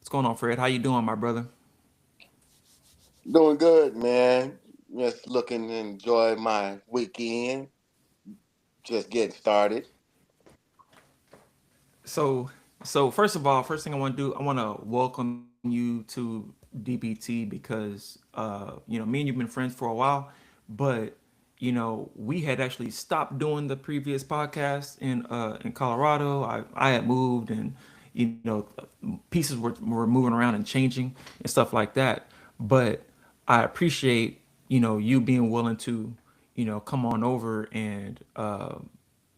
What's going on, Fred? How you doing, my brother? Doing good, man. Just looking to enjoy my weekend. Just getting started. So, so first of all, first thing I want to do, I want to welcome you to DBT because me and you've been friends for a while, but we had actually stopped doing the previous podcast in Colorado. I had moved, and pieces were moving around and changing and stuff like that. But I appreciate you being willing to come on over and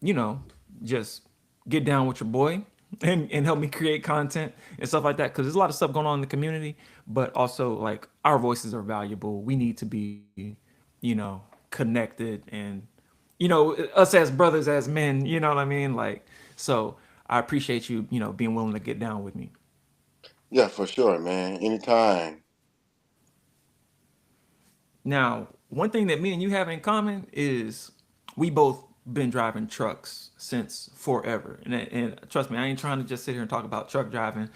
you know just get down with your boy and help me create content and stuff like that, because there's a lot of stuff going on in the community, but also like our voices are valuable. We need to be connected, and us as brothers, as men, you know what I mean, like. So I appreciate you being willing to get down with me. Yeah, for sure, man. Anytime. Now, one thing that me and you have in common is we both been driving trucks since forever. And trust me, I ain't trying to just sit here and talk about truck driving,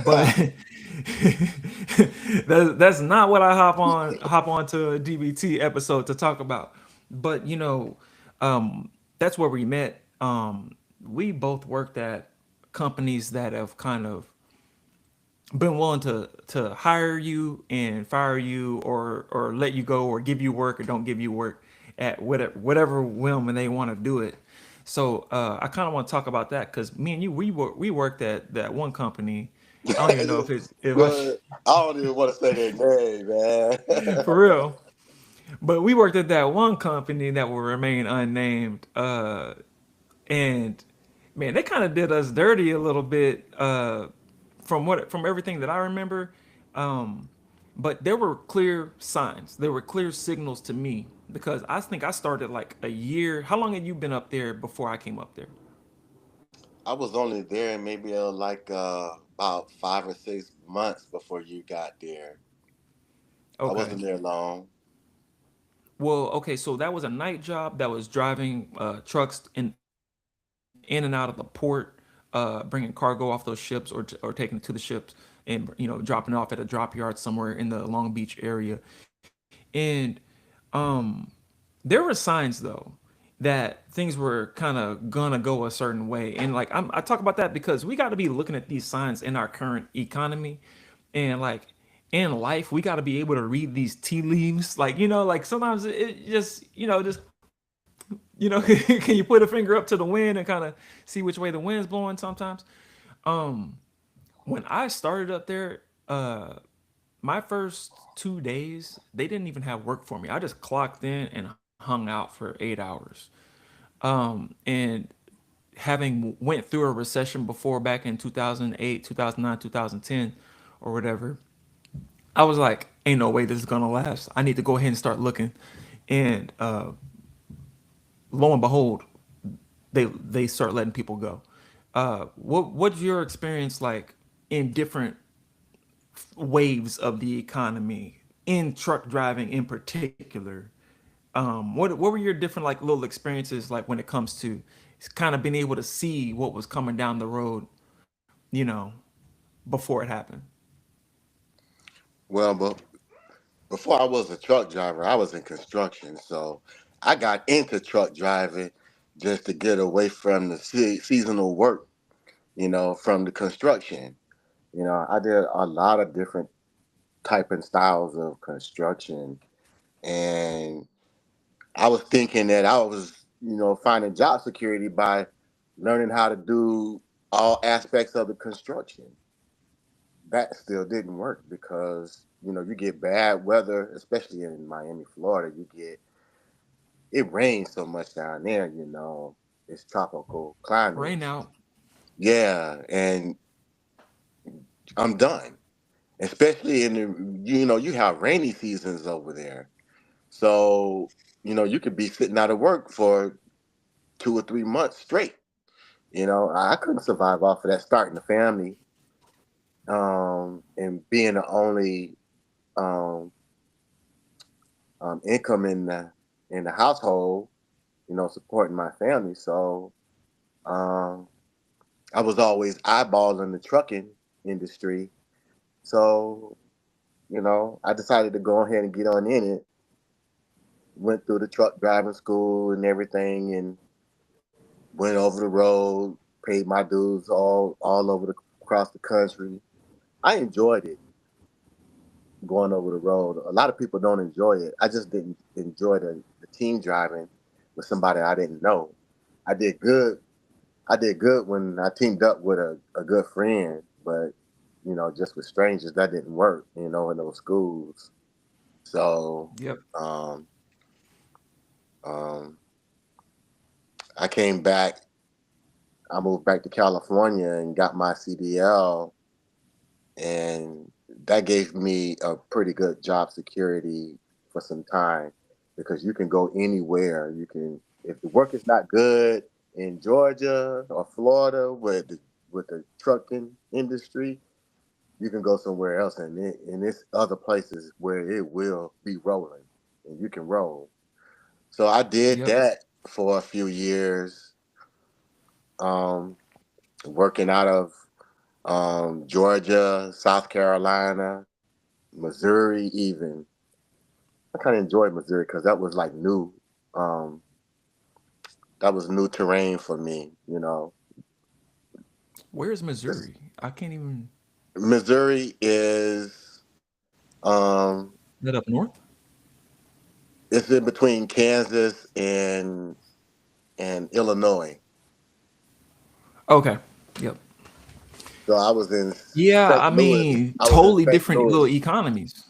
but that's not what I hop on to a DBT episode to talk about. But that's where we met. We both worked at companies that have kind of been willing to hire you and fire you, or let you go, or give you work or don't give you work at whatever whim and they want to do it. So I kind of want to talk about that, because me and you, we worked at that one company. I don't even know if I Good. I don't even want to say their name, man. for real, but we worked at that one company that will remain unnamed. And man, they kind of did us dirty a little bit, from everything that I remember. Um, but there were clear signs. There were clear signals to me, because I think I started like a year. How long had you been up there before I came up there? I was only there maybe like about 5 or 6 months before you got there. I Okay. wasn't there long. Well, okay, so that was a night job that was driving trucks in and out of the port, bringing cargo off those ships, or taking it to the ships, and dropping it off at a drop yard somewhere in the Long Beach area. And um, there were signs though that things were kind of gonna go a certain way, and like I talk about that because we got to be looking at these signs in our current economy, and like in life we got to be able to read these tea leaves. Like like sometimes it just can you put a finger up to the wind and kind of see which way the wind's blowing sometimes. um when I started up there, my first 2 days, they didn't even have work for me. I just clocked in and hung out for 8 hours. And having went through a recession before, back in 2008, 2009, 2010, or whatever, I was like, ain't no way this is gonna last. I need to go ahead and start looking. And lo and behold, they start letting people go. What's your experience like in different waves of the economy, in truck driving in particular? What were your different like little experiences like when it comes to kind of being able to see what was coming down the road, you know, before it happened? Well, but before I was a truck driver, I was in construction. So I got into truck driving just to get away from the seasonal work, from the construction. I did a lot of different type and styles of construction, and I was thinking that I was, finding job security by learning how to do all aspects of the construction. That still didn't work because, you get bad weather, especially in Miami, Florida. It rains so much down there, it's tropical climate. Right now, Yeah, and I'm done. Especially in you have rainy seasons over there. So, you could be sitting out of work for 2 or 3 months straight. I couldn't survive off of that, starting a family, and being the only um, income in the household, supporting my family. So um, I was always eyeballing the trucking industry, So, I decided to go ahead and get on in it. Went through the truck driving school and everything, and went over the road, paid my dues all over across the country. I enjoyed it going over the road. A lot of people don't enjoy it. I just didn't enjoy the team driving with somebody I didn't know. I did good. I did good when I teamed up with a good friend, but just with strangers that didn't work. In those schools. So Yep. um, um, I came back. I moved back to California and got my CDL, and that gave me a pretty good job security for some time because you can go anywhere. You can, if the work is not good in Georgia or Florida with the trucking industry, you can go somewhere else, and it's other places where it will be rolling, and you can roll. So I did Yep. that for a few years, um, working out of Georgia, South Carolina, Missouri, even. I kind of enjoyed Missouri because that was like new. Um, that was new terrain for me. Where's It's- Missouri? I can't even. Missouri is um, That up north? it's in between Kansas and Illinois. Okay. Yep. So I was in Yeah, St. I Louis. mean, I was in totally St. different little Louis. economies.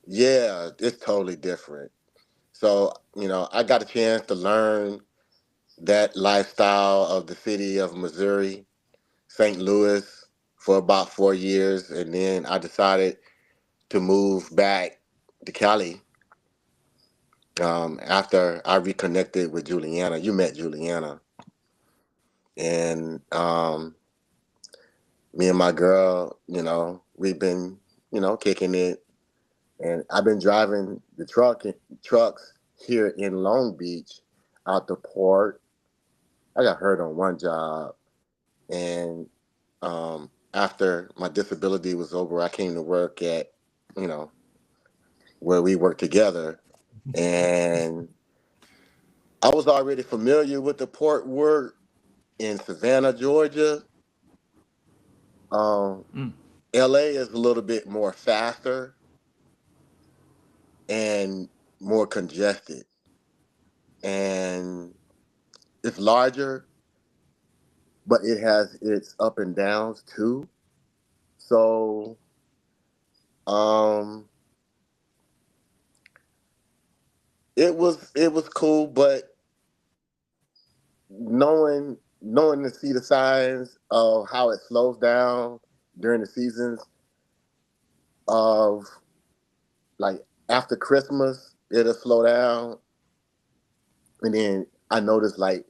Yeah, it's totally different. So I got a chance to learn that lifestyle of the city of Missouri, St. Louis, for about 4 years, and then I decided to move back to Cali after I reconnected with Juliana. You met Juliana, and me and my girl, we've been, kicking it, and I've been driving the trucks here in Long Beach out the port. I got hurt on one job, and after my disability was over, I came to work at, you know, where we work together, and I was already familiar with the port work in Savannah, Georgia. Um, Mm, LA is a little bit more faster and more congested, and it's larger, but it has its up and downs too. So, um, it was cool, but knowing to see the signs of how it slows down during the seasons of, like, after Christmas, it'll slow down, and then I noticed, like,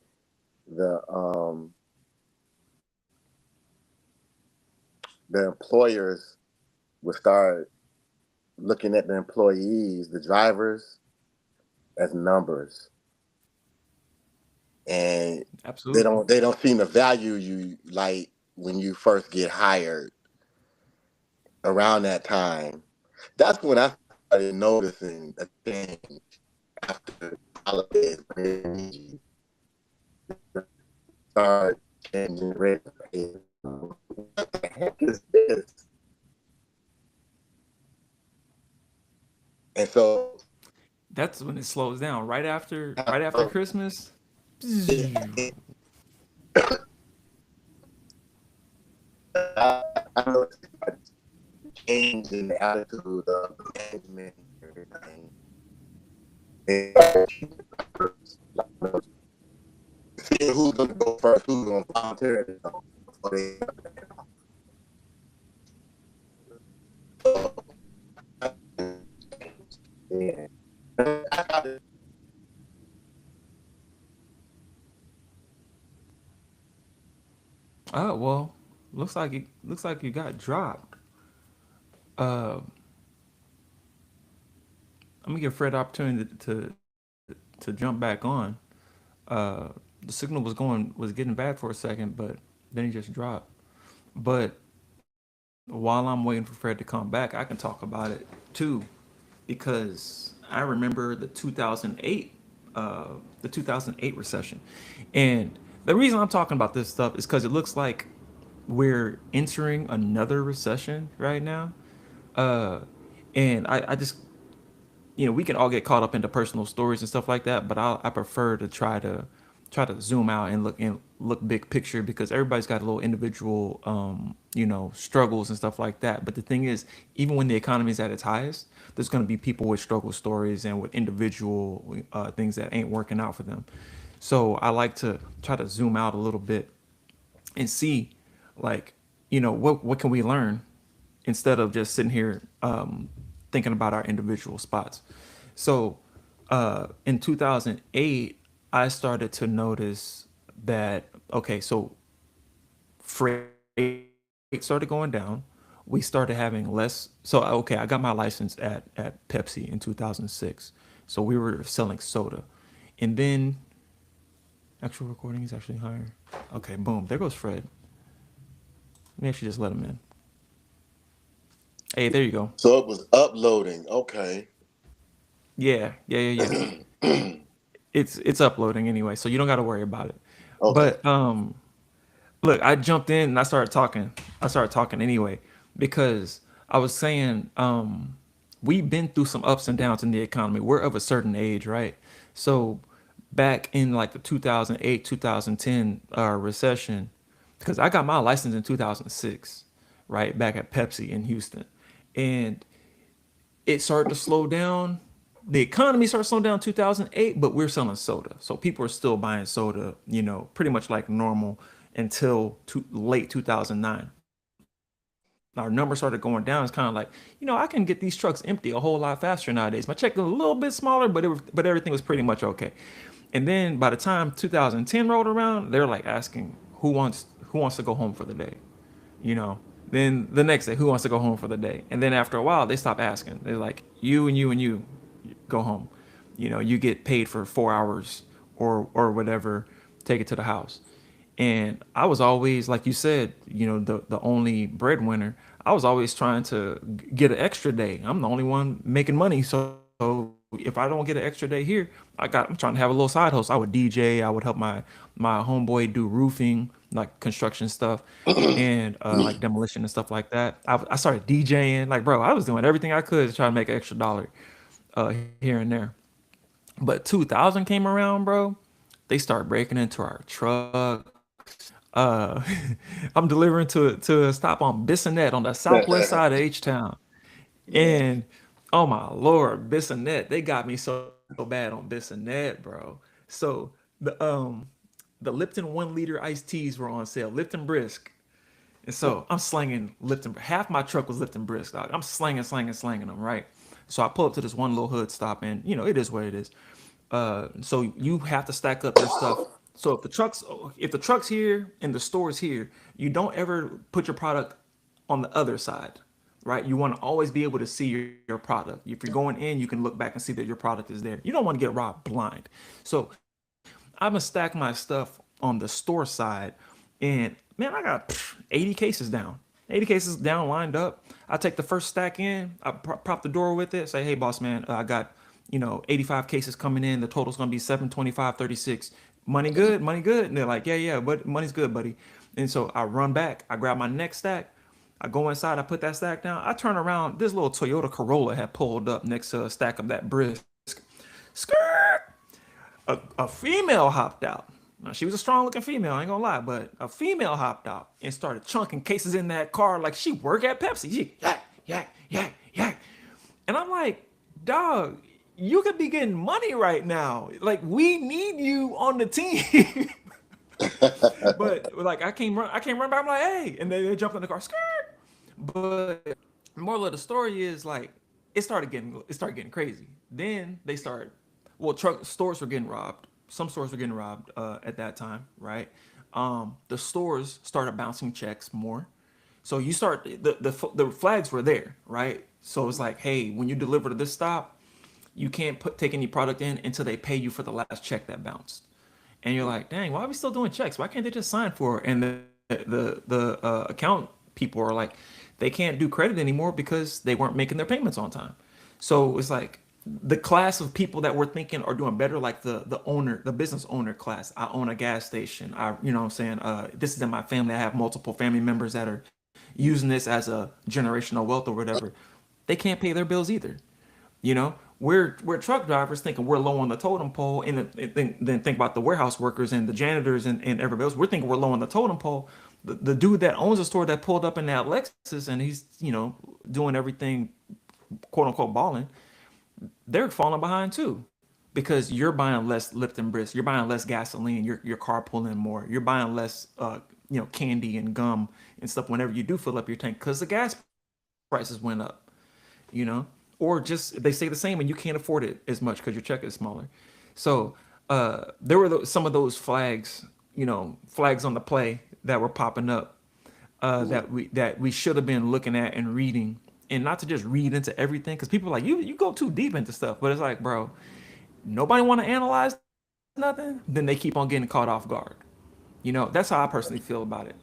the employers would start looking at the employees, the drivers, as numbers, and they absolutely. don't they don't seem to value you like when you first get hired around that time. That's when I started noticing a change after holidays when they need you. Start changing the rate of pay. What the heck is this? And so That's when it slows down. uh, Right after Christmas. it, I noticed a change in the attitude of the management and everything. They started treating drivers like, seeing who's going to go first, who's going to voluntarily go before they. So yeah. I got it. Oh well, looks like you got dropped. Uh, I'm gonna give Fred the opportunity to jump back on. Uh, the signal was getting bad for a second, but then he just dropped. But while I'm waiting for Fred to come back, I can talk about it too, because I remember the 2008 recession, and the reason I'm talking about this stuff is because it looks like we're entering another recession right now, uh, and I just, we can all get caught up into personal stories and stuff like that, but I prefer to try to zoom out and look big picture, because everybody's got a little individual struggles and stuff like that. But the thing is, even when the economy is at its highest, there's going to be people with struggle stories and with individual things that ain't working out for them. So I like to try to zoom out a little bit and see, like, what can we learn, instead of just sitting here thinking about our individual spots. So in 2008, I started to notice that, okay, so freight started going down. We started having less. So okay, I got my license at Pepsi in 2006. So we were selling soda, and then actual recording is actually higher. Okay, boom, there goes Fred. Let me actually just let him in. Hey, there you go. So it was uploading. Okay. Yeah, yeah, yeah, yeah. It's uploading anyway, so you don't got to worry about it. Okay. But look, I jumped in and I started talking. I started talking anyway, because I was saying, we've been through some ups and downs in the economy. We're of a certain age, right? So back in like the 2008, 2010 recession, because I got my license in 2006, right, back at Pepsi in Houston, and it started to slow down. The economy started slowing down in 2008, but we're selling soda. So people are still buying soda, pretty much like normal until late 2009. Our numbers started going down. It's kind of like, I can get these trucks empty a whole lot faster nowadays. My check was a little bit smaller, but everything was pretty much okay. And then by the time 2010 rolled around, they're like asking who wants to go home for the day, you know. Then the next day, who wants to go home for the day? And then after a while, they stop asking. They're like, you and you and you go home. You get paid for 4 hours or whatever, take it to the house. And I was always, like you said, the only breadwinner. I was always trying to get an extra day. I'm the only one making money, so if I don't get an extra day here, I'm trying to have a little side hustle. I would DJ. I would help my homeboy do roofing, like construction stuff, and like demolition and stuff like that. I started DJing. Like, bro, I was doing everything I could to try to make an extra dollar here and there. But 2000 came around, bro. They start breaking into our trucks. Uh, I'm delivering to a stop on Bissonnette on the southwest side of H Town, Yeah. and oh my lord, Bissonnette, they got me so bad on Bissonnette, bro. So the Lipton 1 liter iced teas were on sale, Lipton Brisk. And so I'm slanging Lipton. Half my truck was Lipton Brisk, dog. I'm slanging them, right? So I pull up to this one little hood stop, and it is what it is. So you have to stack up your stuff. So if the truck's here and the store's here, you don't ever put your product on the other side, right? You want to always be able to see your product. If you're going in, you can look back and see that your product is there. You don't want to get robbed blind. So I'm gonna stack my stuff on the store side, and man, I got 80 cases down. 80 cases down, lined up. I take the first stack in. I prop the door with it. Say, hey, boss man, I got 85 cases coming in. The total's gonna be 725, 36. Money good, money good. And they're like, yeah, yeah, but money's good, buddy. And so I run back. I grab my next stack. I go inside. I put that stack down. I turn around. This little Toyota Corolla had pulled up next to a stack of that brisk. Skirt. A female hopped out. Now, she was a strong looking female, I ain't gonna lie, but a female hopped out and started chunking cases in that car like she work at Pepsi. She yak, yak, yak, yak. And I'm like, dog, you could be getting money right now. Like, we need you on the team. But like I came run back, I'm like, hey, and they jumped in the car, skirt. But moral of the story is, like, it started getting crazy. Then they started, well, truck stores were getting robbed. Some stores were getting robbed at that time, right? The stores started bouncing checks more. So you start the flags were there, right? So it's like, hey, when you deliver to this stop, you can't take any product in until they pay you for the last check that bounced. And you're like, dang, why are we still doing checks? Why can't they just sign for it? And the account people are like, they can't do credit anymore because they weren't making their payments on time. So it's like the class of people that we're thinking are doing better, like the business owner class. I own a gas station. You know what I'm saying? This is in my family. I have multiple family members that are using this as a generational wealth or whatever. They can't pay their bills either. You know, we're truck drivers thinking we're low on the totem pole, and then think about the warehouse workers and the janitors and everybody else. We're thinking we're low on the totem pole. The dude that owns a store that pulled up in that Lexus and he's doing everything quote unquote balling, they're falling behind too, because you're buying less Lipton Brisk, you're buying less gasoline, your car pulling more, you're buying less candy and gum and stuff whenever you do fill up your tank because the gas prices went up, you know, or just they stay the same and you can't afford it as much because your check is smaller. So there were some of those flags, flags on the play that were popping up that we should have been looking at and reading, and not to just read into everything because people are like you go too deep into stuff, but it's like, bro, nobody want to analyze nothing, then they keep on getting caught off guard. That's how I personally feel about it.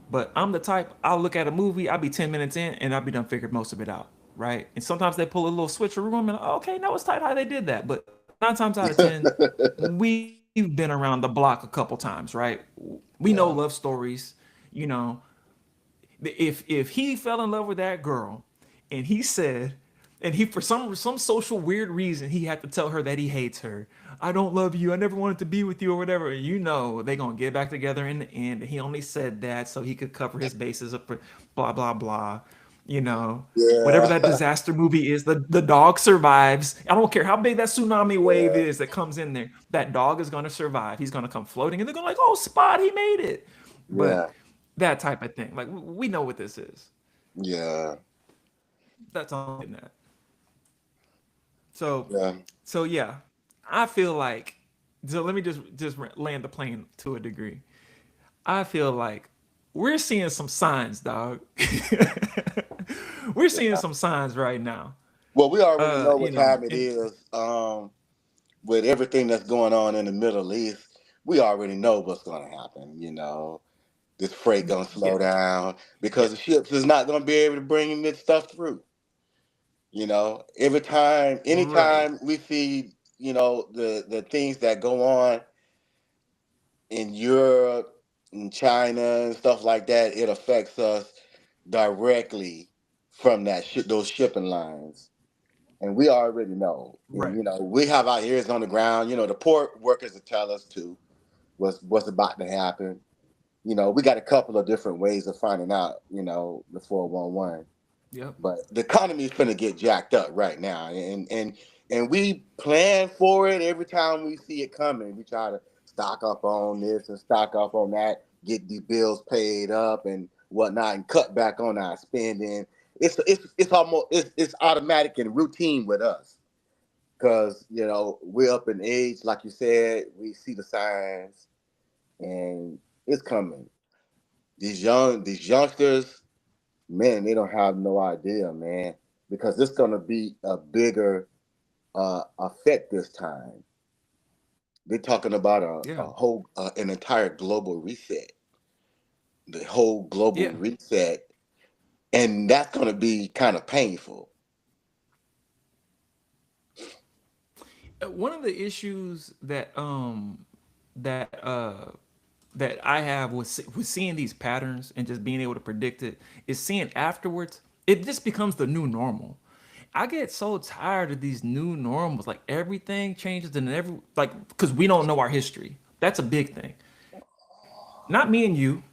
But I'm the type, I'll look at a movie, I'll be 10 minutes in, and I'll be done figured most of it out, right? And sometimes they pull a little switcheroo and okay, that was tight how they did that. But 9 times out of 10, we've been around the block a couple times, right? We know love Yeah, stories, you know. If he fell in love with that girl and he said, and he for some social weird reason he had to tell her that he hates her. I don't love you. I never wanted to be with you or whatever. They gonna get back together in the end. He only said that so he could cover his bases up for blah blah blah. You know, whatever yeah, that disaster movie is, the dog survives. I don't care how big that tsunami wave yeah, is that comes in there. That dog is gonna survive. He's gonna come floating, and they're gonna like, oh, Spot, he made it. But yeah, that type of thing, like we know what this is. yeah, That's all I'm getting at. So, yeah. so yeah, I feel like. So let me just land the plane to a degree. I feel like we're seeing some signs, dog. We're seeing some signs right now. Well, we already know what time it And is. With everything that's going on in the Middle East, we already know what's going to happen. This freight gonna yeah, slow down because yeah, the ships is not gonna be able to bring this stuff through. Every time, right, anytime we see, the things that go on in Europe and China and stuff like that, it affects us directly from those shipping lines. And we already know. And right. we have our ears on the ground. The port workers will tell us too what's about to happen. We got a couple of different ways of finding out, the 411. Yep. But the economy is gonna get jacked up right now. And we plan for it every time we see it coming. We try to stock up on this and stock up on that, get the bills paid up and whatnot, and cut back on our spending. It's almost it's automatic and routine with us because we're up in age, like you said. We see the signs, and it's coming. These youngsters, man, they don't have no idea, man, because it's gonna be a bigger effect this time. They're talking about Yeah. an entire global reset, the whole global Yeah. reset, and that's gonna be kind of painful. One of the issues that that I have with seeing these patterns and just being able to predict it is seeing afterwards. It just becomes the new normal. I get so tired of these new normals. Like everything changes and because we don't know our history. That's a big thing. Not me and you.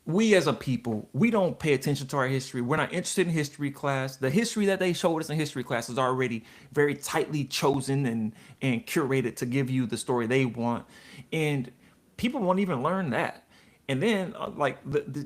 We as a people, we don't pay attention to our history. We're not interested in history class. The history that they showed us in history class is already very tightly chosen and curated to give you the story they want, and people won't even learn that. And then like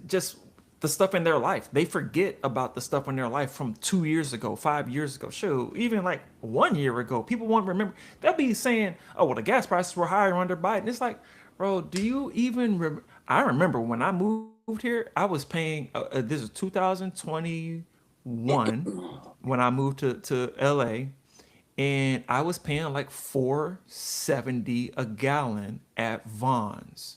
just the stuff in their life, they forget about the stuff in their life from 2 years ago, 5 years ago, shoot, even like 1 year ago. People won't remember. They'll be saying, "Oh, well, the gas prices were higher under Biden." It's like, bro, do you even? I remember when I moved here, I was paying. This is 2021 when I moved to LA, and I was paying like 4.70 a gallon at Vaughn's.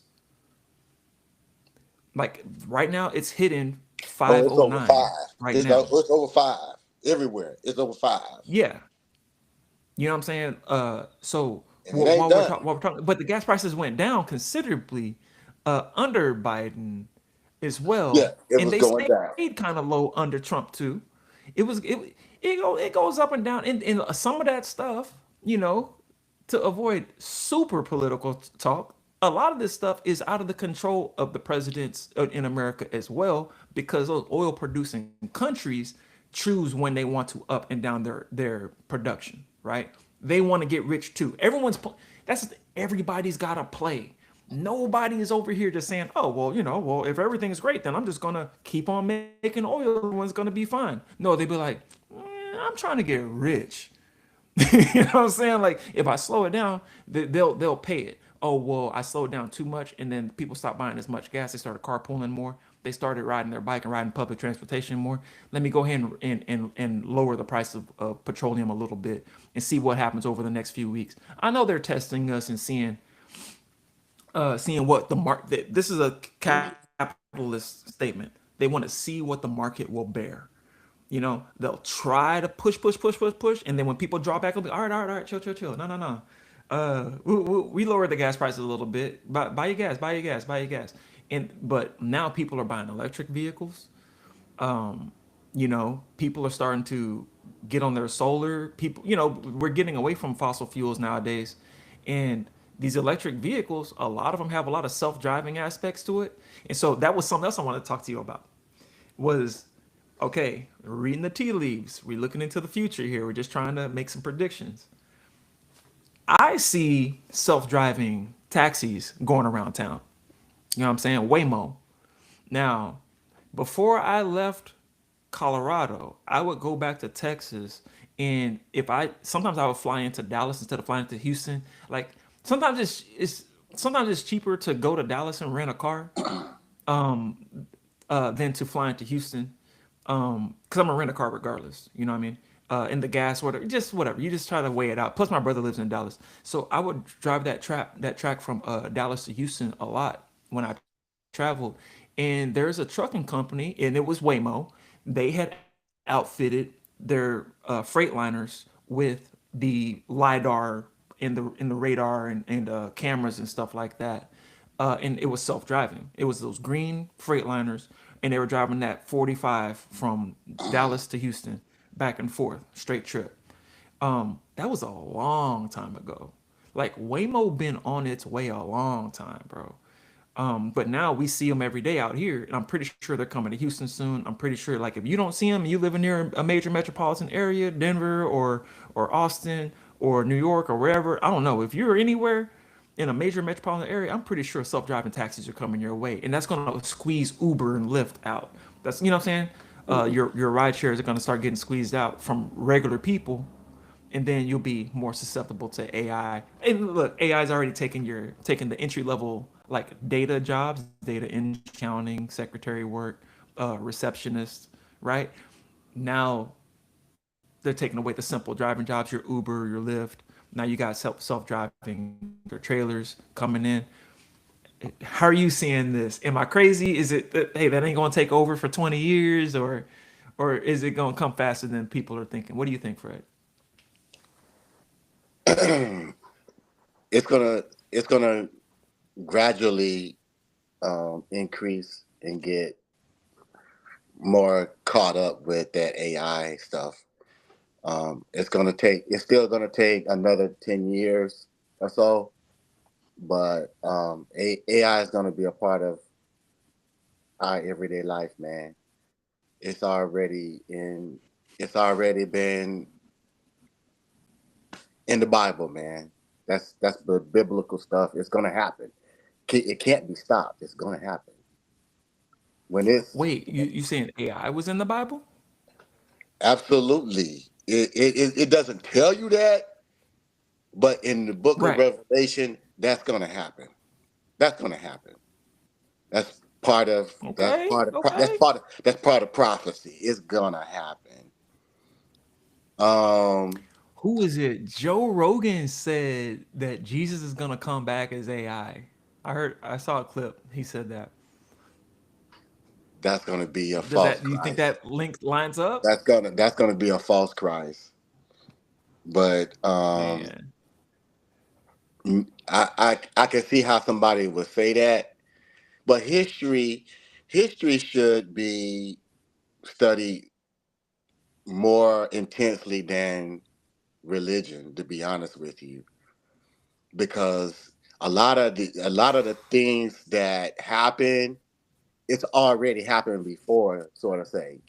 Like right now, it's hitting Oh, it's over 509 five. right now. It's over five everywhere. It's over five, Yeah, you know what I'm saying? So and it ain't done. while we're talking, but the gas prices went down considerably under Biden as Yeah, well, it and was they going stayed down. kind of low under Trump too. It goes up and down, and some of that stuff, you know, to avoid super political talk. A lot of this stuff is out of the control of the presidents in America as well, because those oil producing countries choose when they want to up and down their production, right? They want to get rich too. Everybody's got to play. Nobody is over here just saying, "Oh, well, well, if everything's great, then I'm just gonna keep on making oil. Everyone's gonna be fine." No, they'd be like, "I'm trying to get rich." You know what I'm saying? Like if I slow it down, they'll pay it. Oh well, I slowed down too much, and then people stopped buying as much gas. They started carpooling more. They started riding their bike and riding public transportation more. Let me go ahead and lower the price of petroleum a little bit and see what happens over the next few weeks. I know they're testing us and seeing what the market. This is a capitalist statement. They want to see what the market will bear. They'll try to push, and then when people draw back, they'll be all right, chill. No, no, no. We lowered the gas prices a little bit. Buy your gas, buy your gas, buy your gas. But now people are buying electric vehicles. People are starting to get on their solar. People, we're getting away from fossil fuels nowadays, and these electric vehicles, a lot of them have a lot of self-driving aspects to it. And so that was something else I wanted to talk to you about. Was okay, reading the tea leaves. We're looking into the future here. We're just trying to make some predictions. I see self-driving taxis going around town. You know what I'm saying? Waymo. Now, before I left Colorado, I would go back to Texas, and if I sometimes I would fly into Dallas instead of flying to Houston. Like sometimes it's cheaper to go to Dallas and rent a car than to fly into Houston. Because I'm gonna rent a car regardless. You know what I mean? And the gas, whatever, just whatever. You just try to weigh it out. Plus, my brother lives in Dallas, so I would drive that track from Dallas to Houston a lot when I traveled. And there's a trucking company, and it was Waymo. They had outfitted their Freightliners with the lidar in the radar and cameras and stuff like that. And it was self-driving. It was those green Freightliners, and they were driving that 45 from Dallas to Houston, back and forth, straight trip. That was a long time ago. Like Waymo been on its way a long time, bro. But now we see them every day out here, and I'm pretty sure they're coming to Houston soon. I'm pretty sure, like, if you don't see them, and you live near a major metropolitan area, Denver or Austin or New York or wherever, I don't know. If you're anywhere in a major metropolitan area, I'm pretty sure self-driving taxis are coming your way, and that's gonna squeeze Uber and Lyft out. That's what I'm saying. Your ride shares are gonna start getting squeezed out from regular people, and then you'll be more susceptible to AI. And look, AI is already taking the entry level like data jobs, data entry, accounting, secretary work, receptionist, right? Now they're taking away the simple driving jobs, your Uber, your Lyft. Now you got self-driving your trailers coming in. How are you seeing this? Am I crazy? Is it hey, that ain't gonna take over for 20 years, or is it gonna come faster than people are thinking? What do you think, Fred? it's gonna it's gonna gradually increase and get more caught up with that AI stuff. It's still gonna take another 10 years or so, but AI is gonna be a part of our everyday life, man. It's already in. It's already been in the Bible, man. That's the biblical stuff. It's gonna happen. It can't be stopped. It's gonna happen when it's Wait, you saying AI was in the Bible? absolutely. It doesn't tell you that, but in the book of Right. Revelation, that's gonna happen. That's gonna happen. That's part of Okay. Okay. that's part of prophecy. It's gonna happen. Um, Who is it? Joe Rogan said that Jesus is gonna come back as AI. I saw a clip. He said that. That's going to be a Does false that, do you think Christ. that link lines up? That's gonna be a false Christ. But Man. I can see how somebody would say that. But history should be studied more intensely than religion, to be honest with you, because a lot of the things that happen, it's already happened before, sort of thing.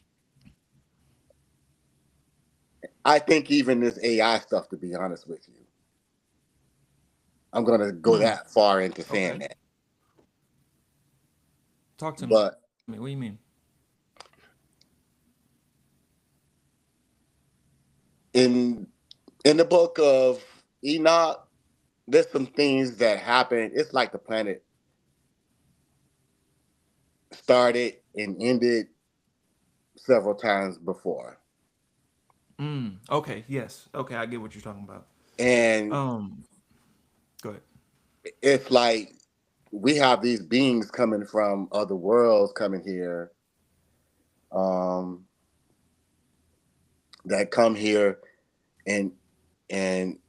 I think even this AI stuff, to be honest with you, I'm gonna go Hmm. that far into saying Okay. that. Talk to me. What do But you mean? in in the book of Enoch, there's some things that happen. It's like the planet started and ended several times before. Okay. Yes. Okay. I get what you're talking about. And Um. Go ahead. it's like we have these beings coming from other worlds coming here, um, that come here and and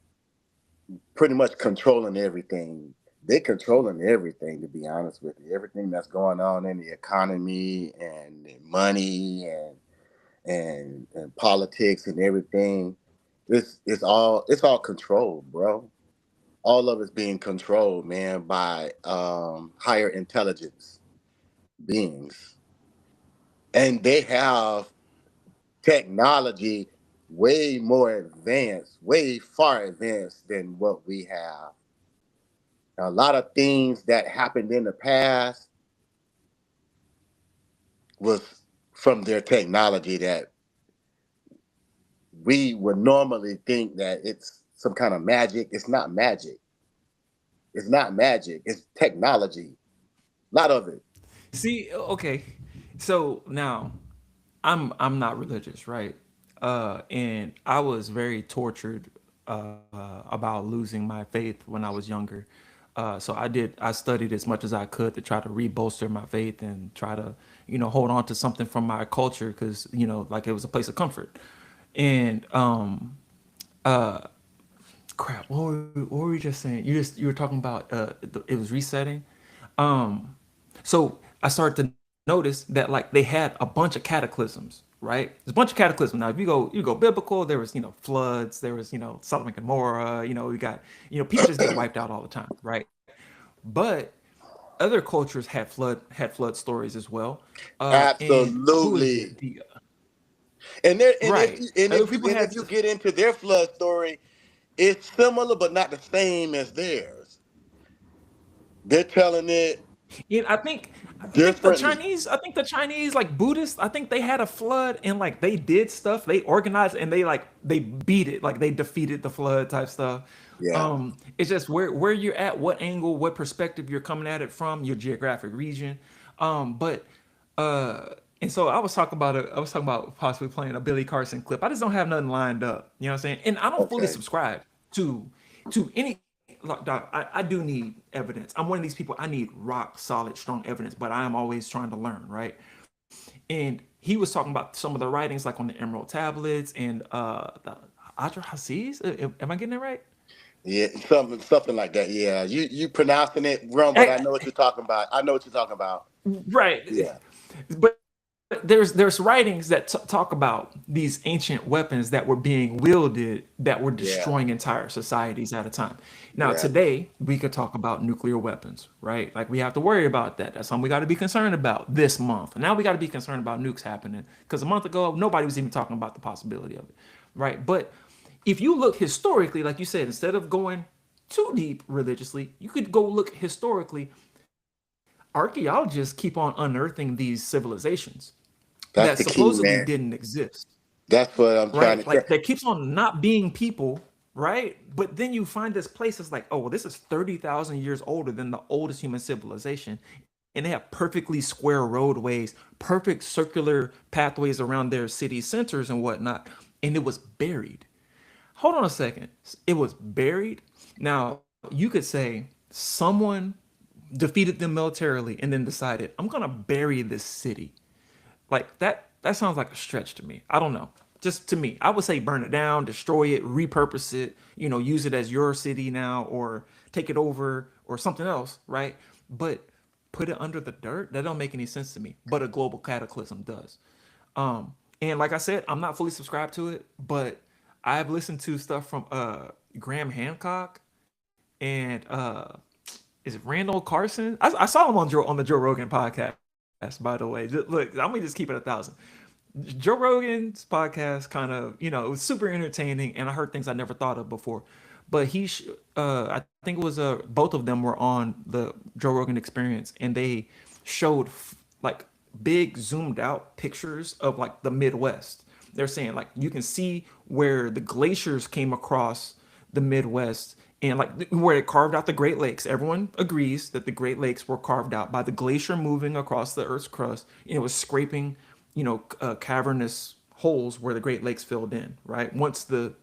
pretty much controlling everything. They're controlling everything, to be honest with you. Everything that's going on in the economy and in money and politics and everything. It's all controlled, bro. All of it's being controlled, man, by higher intelligence beings, and they have technology way more advanced, way far advanced than what we have. A lot of things that happened in the past was from their technology that we would normally think that it's some kind of magic. It's not magic. It's not magic. It's technology. A lot of it. See. Okay. So now, I'm not religious, right? And I was very tortured about losing my faith when I was younger. So I studied as much as I could to try to re-bolster my faith and try to, hold on to something from my culture because, like it was a place of comfort. And crap, what were you just saying? You were talking about it was resetting. So I started to notice that like they had a bunch of cataclysms, right? There's a bunch of cataclysms. Now, if you go biblical, there was floods, there was Sodom and Gomorrah. We got people just get wiped out all the time, right? But other cultures had flood stories as well. And who is it? Absolutely. The And there and if right. you and Other if you people and had. if you get into their flood story, it's similar but not the same as theirs. They're telling it Yeah, I think the differently. Chinese, like Buddhists, I think they had a flood and like they did stuff, they organized and they beat it, like they defeated the flood type stuff. Yeah. It's just where you're at, what angle, what perspective you're coming at it from, your geographic region. But and so I was talking about possibly playing a Billy Carson clip. I just don't have nothing lined up. You know what I'm saying? And I don't fully Okay. subscribe to any like, dog, I do need evidence. I'm one of these people. I need rock solid, strong evidence, but I am always trying to learn, right? And he was talking about some of the writings, like on the Emerald tablets and the Adra Haziz. Am I getting it right? Yeah, something like that. Yeah. You pronouncing it wrong, but I know what you're talking about. I know what you're talking about. Right. Yeah. But there's writings that talk about these ancient weapons that were being wielded that were Yeah. destroying entire societies at a time. Now Yeah. today we could talk about nuclear weapons, right? Like we have to worry about that. That's something we got to be concerned about this month. Now we got to be concerned about nukes happening because a month ago nobody was even talking about the possibility of it, right? But if you look historically, like you said, instead of going too deep religiously, you could go look historically. Archaeologists keep on unearthing these civilizations that That's the key, supposedly man. didn't exist, That's what I'm trying right? to tell. Like that keeps on not being people, right? But then you find this place that's like, oh, well, this is 30,000 years older than the oldest human civilization. And they have perfectly square roadways, perfect circular pathways around their city centers and whatnot. And it was buried. Hold on a second. It was buried. Now, you could say someone defeated them militarily and then decided, I'm going to bury this city. Like that sounds like a stretch to me. I don't know. Just to me, I would say burn it down, destroy it, repurpose it, use it as your city now or take it over or something else, right? But put it under the dirt, that don't make any sense to me. But a global cataclysm does. And like I said, I'm not fully subscribed to it, but I've listened to stuff from Graham Hancock and is it Randall Carson? I saw him on the Joe Rogan podcast. By the way, look, I'm gonna just keep it 1,000. Joe Rogan's podcast kind of, it was super entertaining, and I heard things I never thought of before. But I think it was both of them were on the Joe Rogan Experience, and they showed like big zoomed out pictures of like the Midwest. They're saying like you can see where the glaciers came across the Midwest and like where it carved out the Great Lakes. Everyone agrees that the Great Lakes were carved out by the glacier moving across the Earth's crust. And it was scraping, cavernous holes where the Great Lakes filled in. Right, once the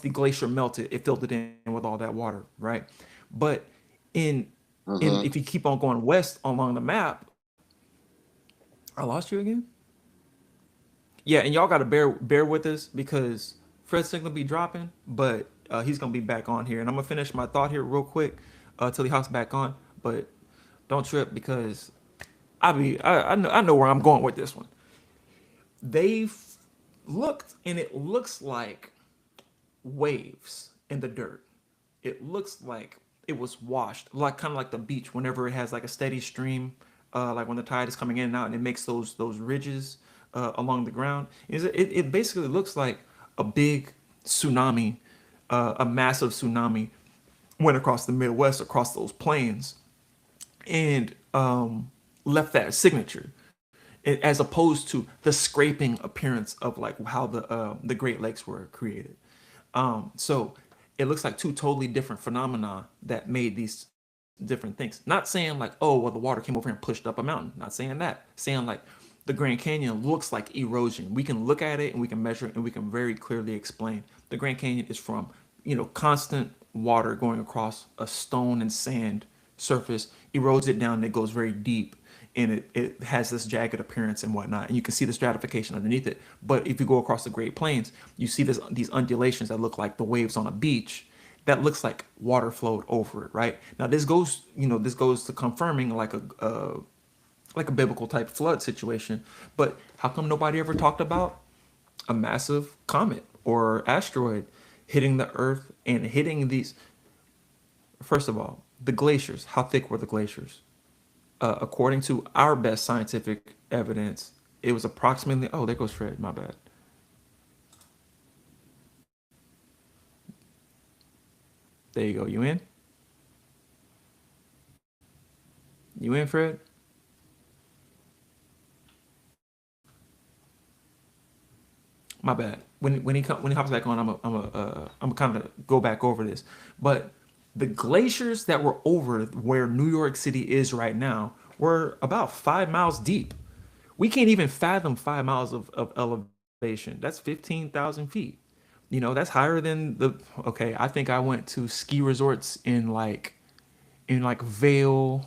glacier melted, it filled it in with all that water. Right, but in in Mm-hmm. if you keep on going west along the map, I lost you again. Yeah, and y'all got to bear with us because Fred's still gonna be dropping, but he's gonna be back on here, and I'm gonna finish my thought here real quick till he hops back on. But don't trip because I know where I'm going with this one. They've looked, and it looks like waves in the dirt. It looks like it was washed, like kind of like the beach. Whenever it has like a steady stream, like when the tide is coming in and out, and it makes those ridges along the ground. It basically looks like a big tsunami, a massive tsunami went across the Midwest, across those plains, and left that signature, as opposed to the scraping appearance of like how the Great Lakes were created. So it looks like two totally different phenomena that made these different things. Not saying like, oh, well, the water came over and pushed up a mountain. Not saying that. Saying like the Grand Canyon looks like erosion. We can look at it and we can measure it and we can very clearly explain. The Grand Canyon is from, constant water going across a stone and sand surface, erodes it down, and it goes very deep, and it has this jagged appearance and whatnot, and you can see the stratification underneath it. But if you go across the Great Plains, you see these undulations that look like the waves on a beach, that looks like water flowed over it, right? Now this goes to confirming like a biblical type flood situation. But how come nobody ever talked about a massive comet or asteroid hitting the Earth and hitting these? First of all, the glaciers. How thick were the glaciers? According to our best scientific evidence, it was approximately. Oh, there goes Fred. My bad. There you go. You in? You in, Fred? My bad. When he hops back on, I'm kind of go back over this. But the glaciers that were over where New York City is right now were about 5 miles deep. We can't even fathom 5 miles of elevation. That's 15,000 feet. That's higher than the. Okay, I think I went to ski resorts in like Vale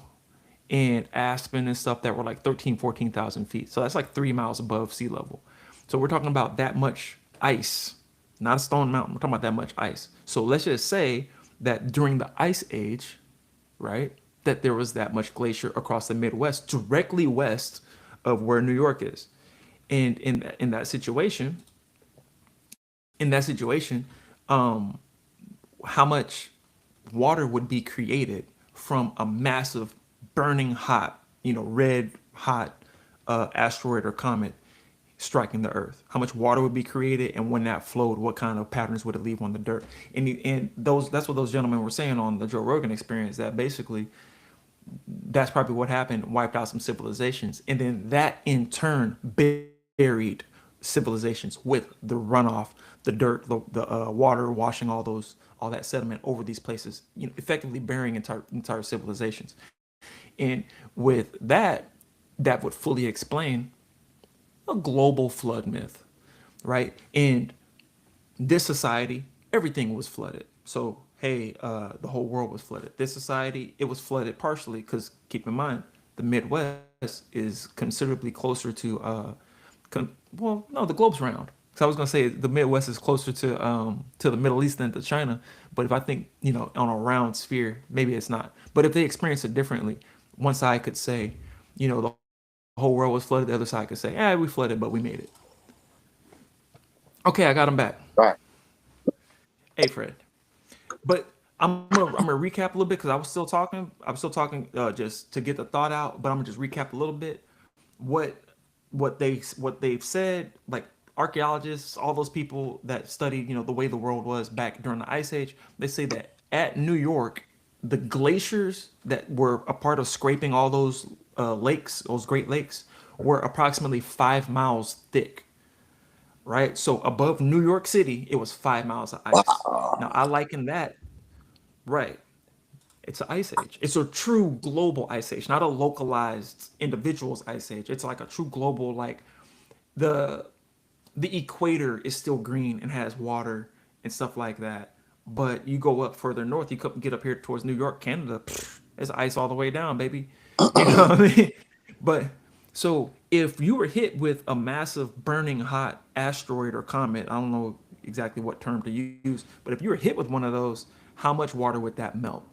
and Aspen and stuff that were like 13, 14,000 feet. So that's like 3 miles above sea level. So we're talking about that much ice, not a stone mountain. We're talking about that much ice. So let's just say that during the ice age, right, that there was that much glacier across the Midwest, directly west of where New York is. And in that situation, how much water would be created from a massive burning hot, red hot asteroid or comet striking the earth? How much water would be created, and when that flowed, what kind of patterns would it leave on the dirt? And that's what those gentlemen were saying on the Joe Rogan Experience, that basically that's probably what happened, wiped out some civilizations, and then that in turn buried civilizations with the runoff, the dirt, the water washing all that sediment over these places, effectively burying entire civilizations. And with that would fully explain a global flood myth, right? And this society, everything was flooded. So hey, the whole world was flooded. This society, it was flooded partially because keep in mind, the Midwest is considerably closer to well, no, the globe's round. So I was gonna say the Midwest is closer to the Middle East than to China. But if I think, on a round sphere, maybe it's not. But if they experience it differently, one side could say, the whole world was flooded. The other side could say, we flooded, but we made it. Okay, I got them back. Right. Hey, Fred. But I'm gonna recap a little bit because I was still talking. I'm still talking just to get the thought out. But I'm gonna just recap a little bit what what they've said. Like archaeologists, all those people that studied the way the world was back during the ice age. They say that at New York, the glaciers that were a part of scraping all those lakes, those Great Lakes, were approximately 5 miles thick, right? So above New York City, it was 5 miles of ice. Now I liken that, right? It's an ice age. It's a true global ice age, not a localized individual's ice age. It's like a true global, like the the equator is still green and has water and stuff like that. But you go up further north, you get up here towards New York, Canada, it's ice all the way down, baby. You know what I mean? But so if you were hit with a massive burning hot asteroid or comet, I don't know exactly what term to use, but if you were hit with one of those, how much water would that melt?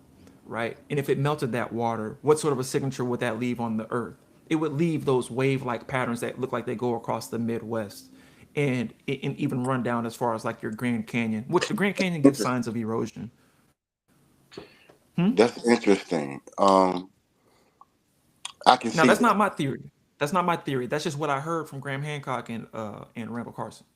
Right? And if it melted that water, what sort of a signature would that leave on the earth? It would leave those wave-like patterns that look like they go across the Midwest, and even run down as far as like your Grand Canyon, which the Grand Canyon gives Interest- signs of erosion. That's interesting. I can Now see that's that. not my theory. That's not my theory. That's just what I heard from Graham Hancock and Randall Carson.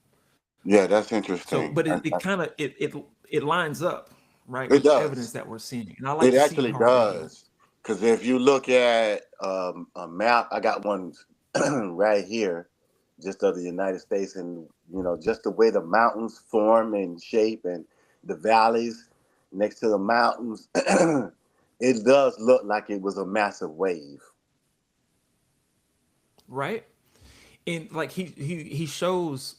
Yeah, that's So, interesting. but it kind of it lines up right It with the evidence does. that we're seeing, and I like It to see actually how they. does. Because if you look at a map, I got one right here, just of the United States, and just the way the mountains form and shape, and the valleys next to the mountains, it does look like it was a massive wave. Right? And like he shows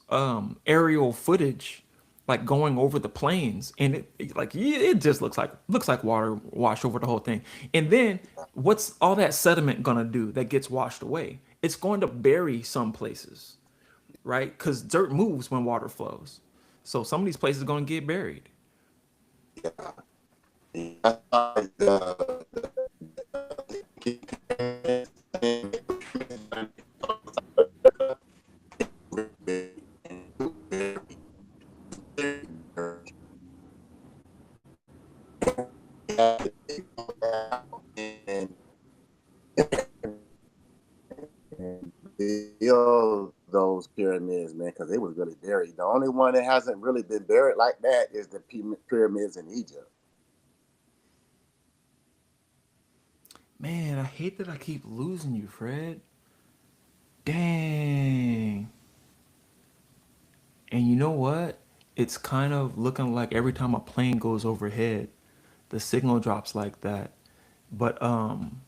aerial footage like going over the plains, and it just looks like water washed over the whole thing. And then what's all that sediment gonna do that gets washed away? It's going to bury some places, right? Because dirt moves when water flows. So some of these places are going to get buried. Build those pyramids, man, because they was really buried. The only one that hasn't really been buried like that is the pyramids in Egypt. Man, I hate that I keep losing you, Fred. Dang. And you know what? It's kind of looking like every time a plane goes overhead, the signal drops like that. But I'm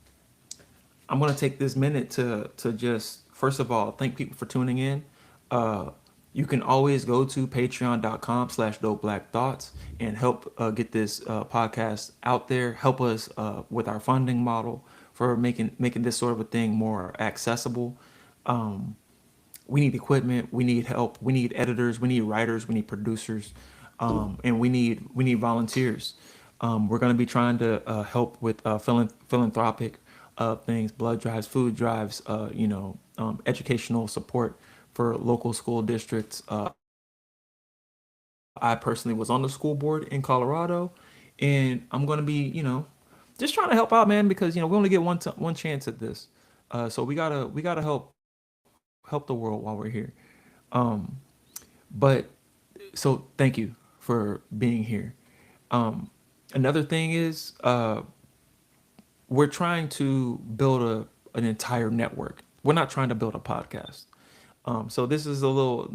gonna take this minute to just first of all thank people for tuning in. Uh, you can always go to patreon.com/dope black thoughts and help get this podcast out there. Help us with our funding model for making this sort of a thing more accessible. Um, we need equipment, we need help, we need editors, we need writers, we need producers, and we need volunteers. We're going to be trying to help with philanthropic things, blood drives, food drives, educational support for local school districts. I personally was on the school board in Colorado, and I'm going to be, just trying to help out, man, because we only get one chance at this. So we gotta help the world while we're here. Um, but so thank you for being here. Um, Another thing is we're trying to build an entire network. We're not trying to build a podcast. So this is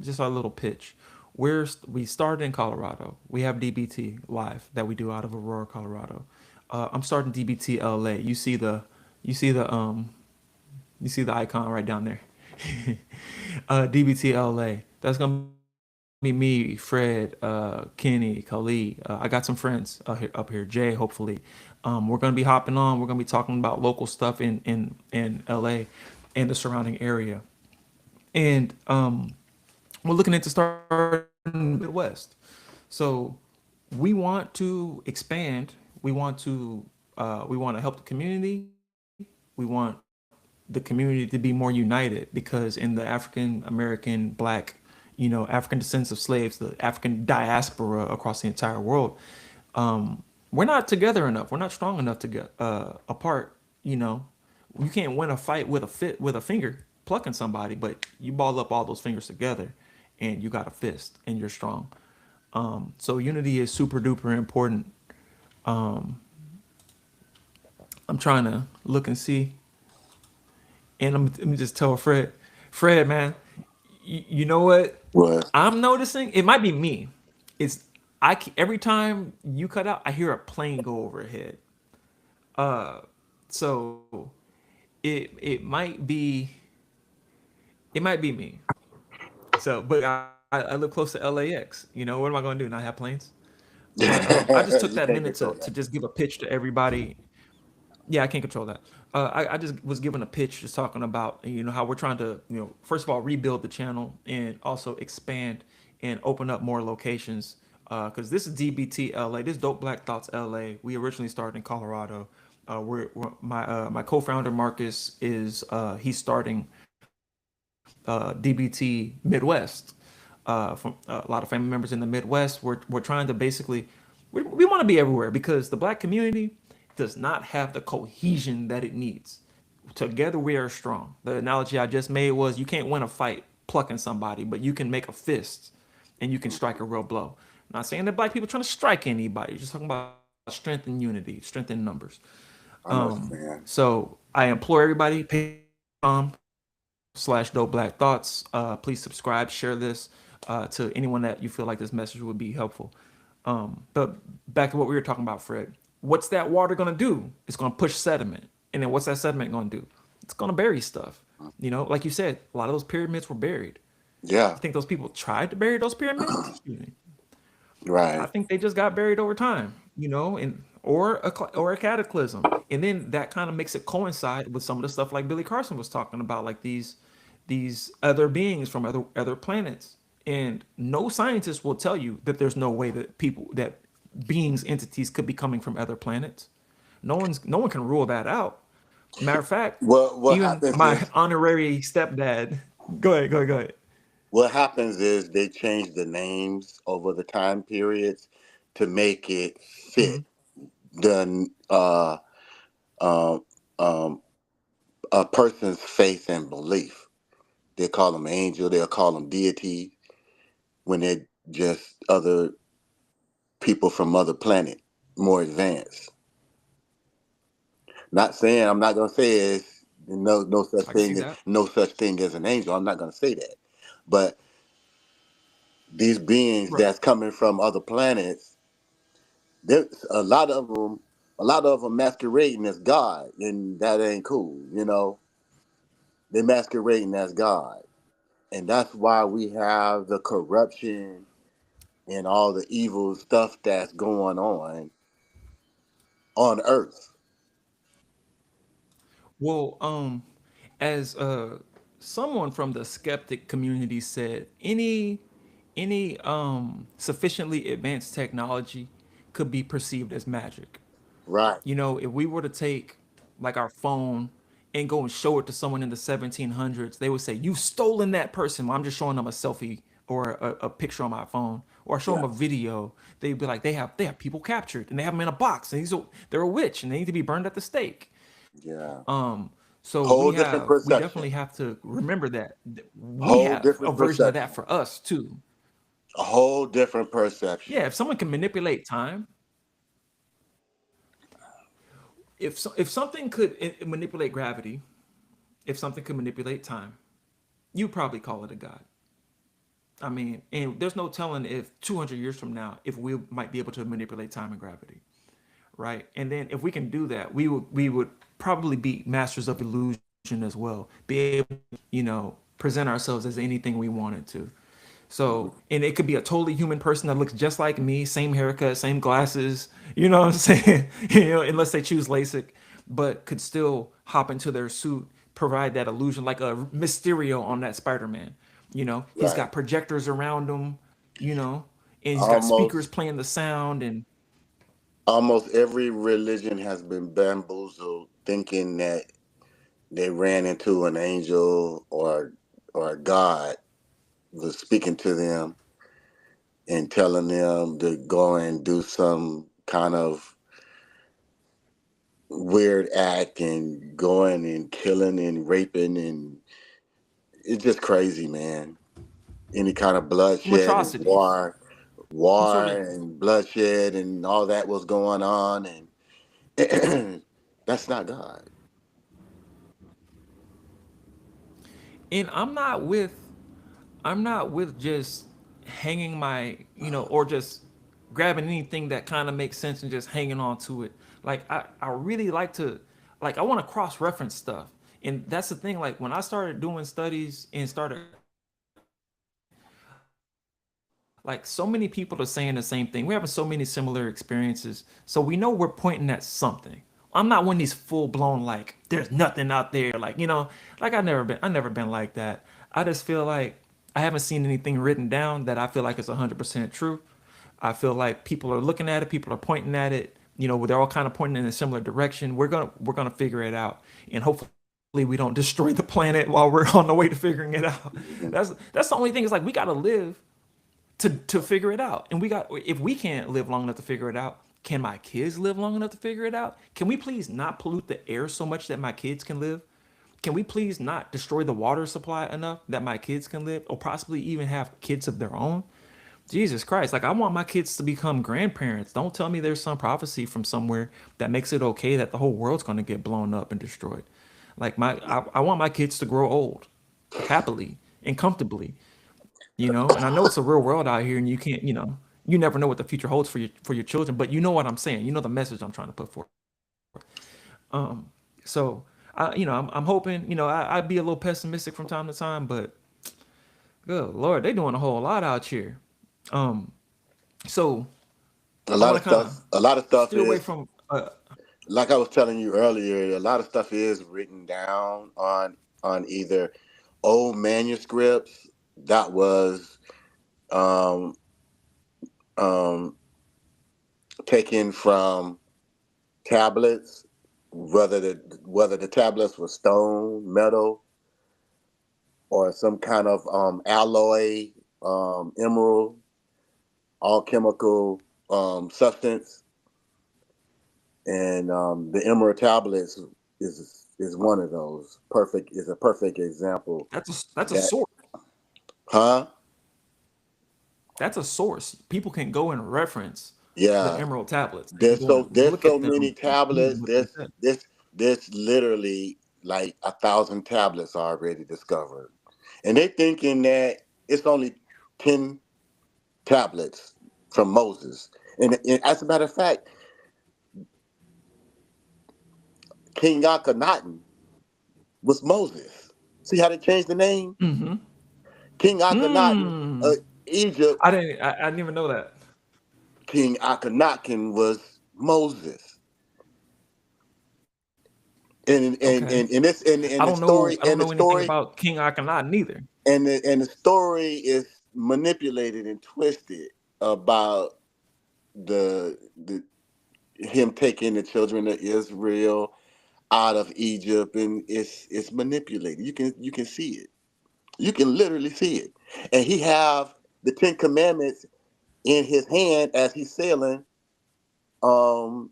just our little pitch. We started in Colorado. We have DBT live that we do out of Aurora, Colorado. I'm starting DBT LA. You see the you see the icon right down there. DBT LA. That's gonna be me, Fred, Kenny, Khalid. I got some friends up here, Jay. Hopefully, we're gonna be hopping on. We're gonna be talking about local stuff in LA. and the surrounding area. And we're looking into starting in the Midwest. So we want to expand. We want to help the community. We want the community to be more united because in the African American, Black, African descendants of slaves, the African diaspora across the entire world, we're not together enough. We're not strong enough to get apart. You know, you can't win a fight with a finger plucking somebody, but you ball up all those fingers together, and you got a fist, and you're strong. So unity is super duper important. Um, I'm trying to look and see, and let me just tell Fred, man, you know what? Well, I'm noticing it might be me. It's every time you cut out, I hear a plane go overhead. Uh, so it might be me. So, but I live close to LAX. What am I going to do? Not have planes? But I just took you that can't minute control to that. just give a pitch to everybody. Yeah, I can't control that. I just was giving a pitch, just talking about how we're trying to first of all rebuild the channel and also expand and open up more locations. Because this is DBT LA, this Dope Black Thoughts LA. We originally started in Colorado. My co-founder Marcus is he's starting DBT Midwest. From a lot of family members in the Midwest, we're trying to basically we want to be everywhere because the Black community does not have the cohesion that it needs. Together we are strong. The analogy I just made was you can't win a fight plucking somebody, but you can make a fist and you can strike a real blow. I'm not saying that Black people are trying to strike anybody. Just talking about strength and unity, strength in numbers. I understand. So I implore everybody, patreon.com/dope black thoughts. Please subscribe, share this to anyone that you feel like this message would be helpful. But back to what we were talking about, Fred. What's that water gonna do? It's gonna push sediment, and then what's that sediment gonna do? It's gonna bury stuff. Like you said, a lot of those pyramids were buried. Yeah, You think those people tried to bury those pyramids? Excuse me. I right. think they just got buried over time, and or a cataclysm, and then that kind of makes it coincide with some of the stuff like Billy Carson was talking about, like these other beings from other planets. And no scientist will tell you that there's no way that beings, entities could be coming from other planets. No one can rule that out. Matter of fact, What even happens my is honorary stepdad. Go ahead. what happens is they change the names over the time periods to make it fit Mhm. the um, um, a person's faith and belief. They call them angel. They'll call them deity when they're just other people from other planet, more advanced. Not saying I'm not gonna say it's I can see that. no such thing as an angel. I'm not gonna say that, but these beings Right. that's coming from other planets, there's a lot of them masquerading as God, and that ain't cool. They masquerading as God, and that's why we have the corruption and all the evil stuff that's going on Earth. Well, as someone from the skeptic community said, any sufficiently advanced technology could be perceived as magic. Right. If we were to take like our phone and go and show it to someone in the 1700s, they would say, "You've stolen that person." Well, I'm just showing them a selfie or a picture on my phone, or I show them Yeah. a video. They'd be like, "They have people captured and they have them in a box, and they're a witch and they need to be burned at the stake." Yeah. So Whole different we perception. definitely have to remember that we Whole have a different version of that perception. for us too. A whole different perception. Yeah, if someone can manipulate time, if something could manipulate gravity, if something could manipulate time, you probably call it a god. I mean, and there's no telling if 200 years from now, if we might be able to manipulate time and gravity, right? And then if we can do that, we would probably be masters of illusion as well. Be able, present ourselves as anything we wanted to. So, Mhm. and it could be a totally human person that looks just like me, same haircut, same glasses, you know what I'm saying? Unless they choose LASIK, but could still hop into their suit, provide that illusion, like a Mysterio on that Spider-Man. He's Right. got projectors around him, you know, and he's got speakers Almost playing the sound, and almost every religion has been bamboozled thinking that they ran into an angel or God was speaking to them and telling them to go and do some kind of weird act and going and killing and raping, and it's just crazy, man. Any kind of some bloodshed and atrocities, some war sort of. and bloodshed and all that was going on, and that's not God. And I'm not with just hanging my, or just grabbing anything that kind of makes sense and just hanging on to it. Like I really like to, like I want to cross reference stuff. And that's the thing, like when I started doing studies and started, like so many people are saying the same thing. We're having so many similar experiences. So we know we're pointing at something. I'm not one of these full blown like there's nothing out there, like I never been like that. I just feel like I haven't seen anything written down that I feel like is 100% true. I feel like people are looking at it, people are pointing at it. They're all kind of pointing in a similar direction. We're gonna figure it out, and hopefully we don't destroy the planet while we're on the way to figuring it out. That's the only thing. Is like we gotta live to figure it out, and if we can't live long enough to figure it out, can my kids live long enough to figure it out? Can we please not pollute the air so much that my kids can live? Can we please not destroy the water supply enough that my kids can live, or possibly even have kids of their own? Jesus Christ, like I want my kids to become grandparents. Don't tell me there's some prophecy from somewhere that makes it okay that the whole world's going to get blown up and destroyed. Like I want my kids to grow old happily and comfortably, and I know it's a real world out here, and you can't, you never know what the future holds for your children, but you know what I'm saying. You know the message I'm trying to put forth. So I'm hoping, I'd be a little pessimistic from time to time, but good Lord, they doing a whole lot out here. Um, so A I lot want of to kind of stuff. A lot of stuff steer away is from. like I was telling you earlier. A lot of stuff is written down on either old manuscripts that was um, um, taken from tablets, whether the tablets were stone, metal, or some kind of alloy, emerald, all chemical substance, and the emerald tablets is one of those. Is a perfect example. That's a That source. huh? That's a source. People can go and reference the Yeah. Emerald tablets. They can go and There's look so at many them and see tablets. what they said. There's literally like 1,000 tablets already discovered, and they thinking that it's only 10 tablets from Moses. And as a matter of fact, King Akhenaten was Moses. See how they changed the name? Mm-hmm. King Akhenaten, Hmm. Egypt. I didn't even know that. King Akhenaten was Moses. And Okay. and and, and this I and the don't know. story I don't and the know anything story about King Akhenaten either. and the story is manipulated and twisted about the him taking the children of Israel out of Egypt, and it's manipulated. You can see it. You can literally see it. And he have the Ten Commandments in his hand um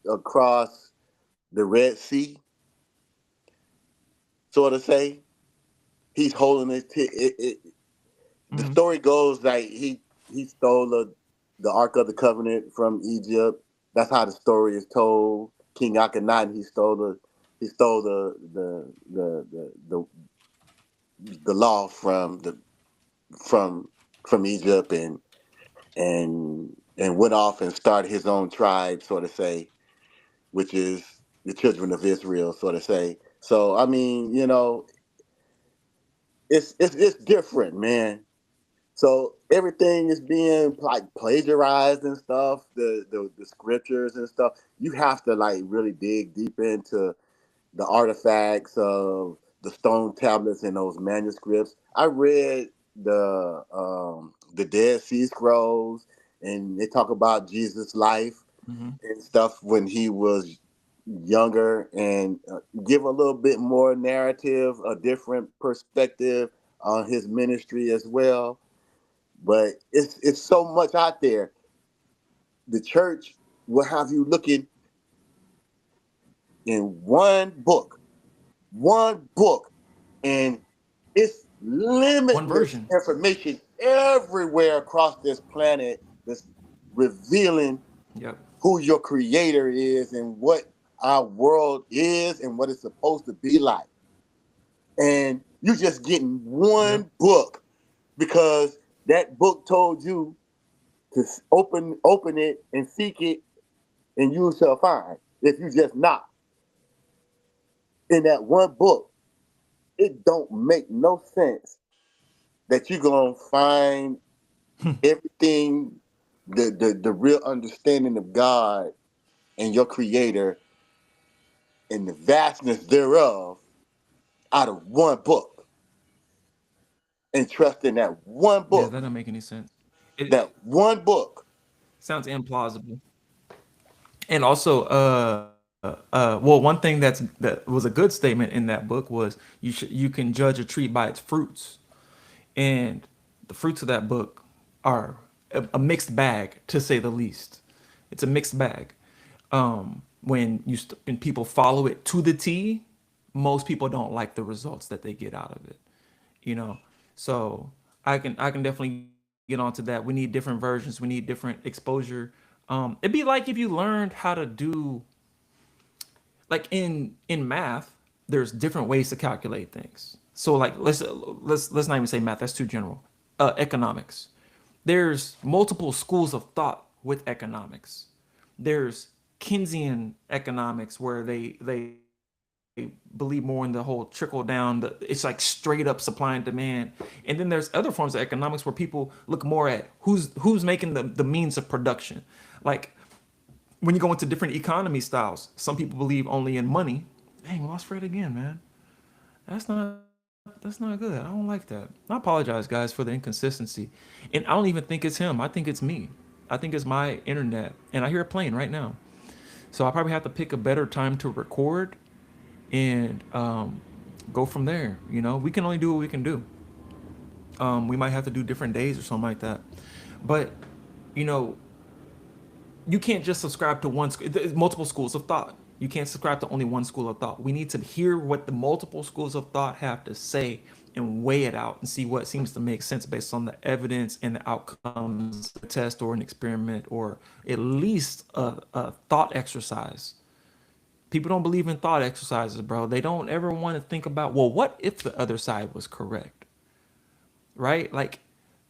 across the Red Sea, sort of say. He's holding the Mm-hmm. story goes like he stole the Ark of the Covenant from Egypt. That's how the story is told. King Akhenaten he stole the law from from Egypt, and went off and started his own tribe, sort of say, which is the children of Israel, sort of say. So I mean, it's different, man. So everything is being like plagiarized and stuff. The scriptures and stuff. You have to like really dig deep into the artifacts of the stone tablets and those manuscripts. I read the Dead Sea Scrolls, and they talk about Jesus' life Hmm. and stuff when he was younger, and give a little bit more narrative, a different perspective on his ministry as well. But it's so much out there. The church will have you looking in one book, and it's One limitless version. information everywhere across this planet that's revealing Yep. who your creator is and what our world is and what it's supposed to be like. And you're just getting Yep. one book because that book told you to open it and seek it, and you shall find. If you just knock in that one book, it don't make no sense that you're gonna find everything, the real understanding of God and your creator and the vastness thereof out of one book, and trust in that one Yeah, that book. don't make any sense. It That one book. sounds implausible. And also, well, one thing that was a good statement in that book was you can judge a tree by its fruits, and the fruits of that book are a mixed bag, to say the least. It's a mixed bag. When people follow it to the T, most people don't like the results that they get out of it. You know, so I can definitely get onto that. We need different versions. We need different exposure. It'd be like if you learned how to do, like in math, there's different ways to calculate things. So like let's not even say math. That's too general. Economics. There's multiple schools of thought with economics. There's Keynesian economics where they believe more in the whole trickle down. It's like straight up supply and demand. And then there's other forms of economics where people look more at who's making the means of production. Like when you go into different economy styles, some people believe only in money. Dang, we lost Fred again, man. That's not good. I don't like that. I apologize, guys, for the inconsistency. And I don't even think it's him. I think it's me. I think it's my internet, and I hear it playing right now. So I probably have to pick a better time to record and go from there. You know, we can only do what we can do. We might have to do different days or something like that. But you know, you can't just subscribe to there's multiple schools of thought. You can't subscribe to only one school of thought. We need to hear what the multiple schools of thought have to say and weigh it out and see what seems to make sense based on the evidence and the outcomes of a test or an experiment or at least a thought exercise. People don't believe in thought exercises, bro. They don't ever want to think about, well, what if the other side was correct? Right? Like,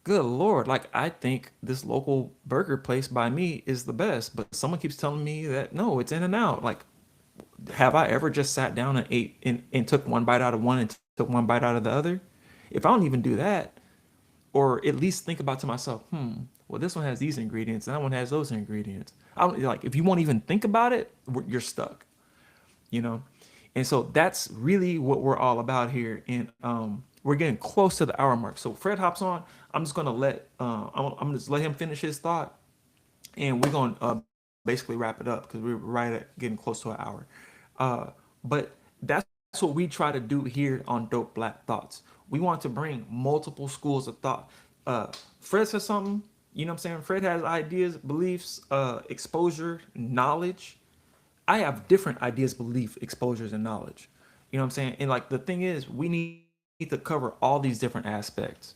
good lord, like I think this local burger place by me is the best, but someone keeps telling me that no, it's in and out. Like, have I ever just sat down and ate and took one bite out of one and took one bite out of the other? If I don't even do that, or at least think about to myself, well, this one has these ingredients and that one has those ingredients. I don't like if you won't even think about it, you're stuck, you know. And so that's really what we're all about here. And we're getting close to the hour mark. So Fred hops on. I'm just gonna I'm gonna just let him finish his thought, and we're gonna basically wrap it up because we're right at getting close to an hour. But that's what we try to do here on Dope Black Thoughts. We want to bring multiple schools of thought. Fred says something. You know what I'm saying? Fred has ideas, beliefs, exposure, knowledge. I have different ideas, belief, exposures, and knowledge. You know what I'm saying? And like the thing is, we need to cover all these different aspects.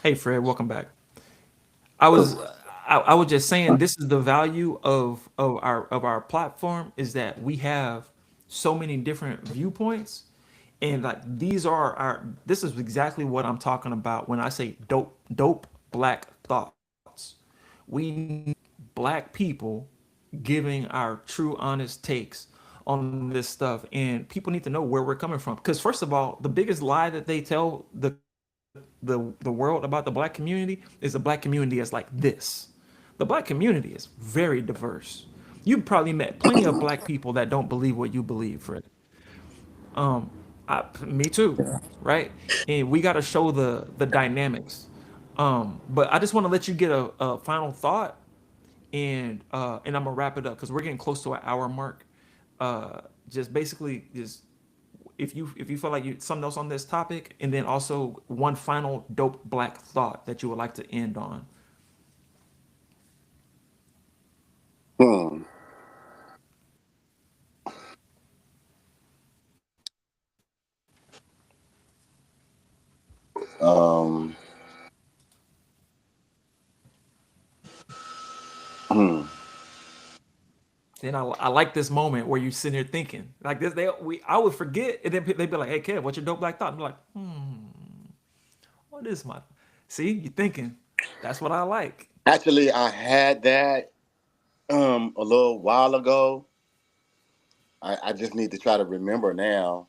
Hey, Fred, welcome back. I was I was just saying this is the value of our platform is that we have so many different viewpoints, and like these are our this is exactly what I'm talking about when I say dope black thoughts. We need black people giving our true honest takes on this stuff, and people need to know where we're coming from. Because first of all, the biggest lie that they tell the world about the black community is the black community is like this. The black community is very diverse. You've probably met plenty of black people that don't believe what you believe, Fred. Me too, right? And we got to show the dynamics. But I just want to let you get a final thought, and I'm gonna wrap it up because we're getting close to an hour mark. Just basically, just if you feel like you something else on this topic, and then also one final dope black thought that you would like to end on. Hmm. Um. Hmm. Then I like this moment where you sitting here thinking like this. I would forget, and then they'd be like, "Hey, Kev, what's your dope black thought?" I'm like, "What is my?" See, you thinking. That's what I like. Actually, I had that a little while ago. I just need to try to remember now.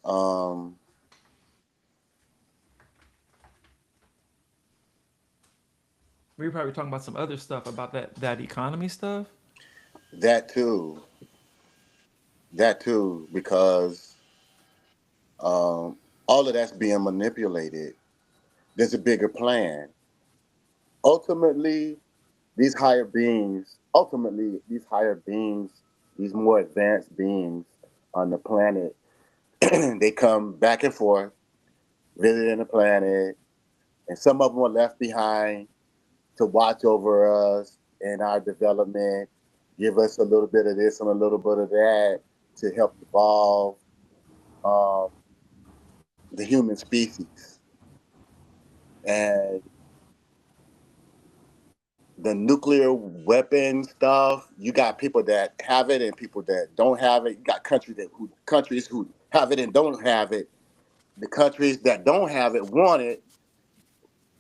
Um, We were probably talking about some other stuff about that economy stuff. that too. That too, because all of that's being manipulated. There's a bigger plan. Ultimately, these higher beings, these more advanced beings on the planet, they come back and forth, visiting the planet, and some of them are left behind to watch over us and our development, give us a little bit of this and a little bit of that to help evolve um, the human species. And the nuclear weapon stuff, you got people that have it and people that don't have it. You got countries who have it and don't have it. The countries that don't have it want it.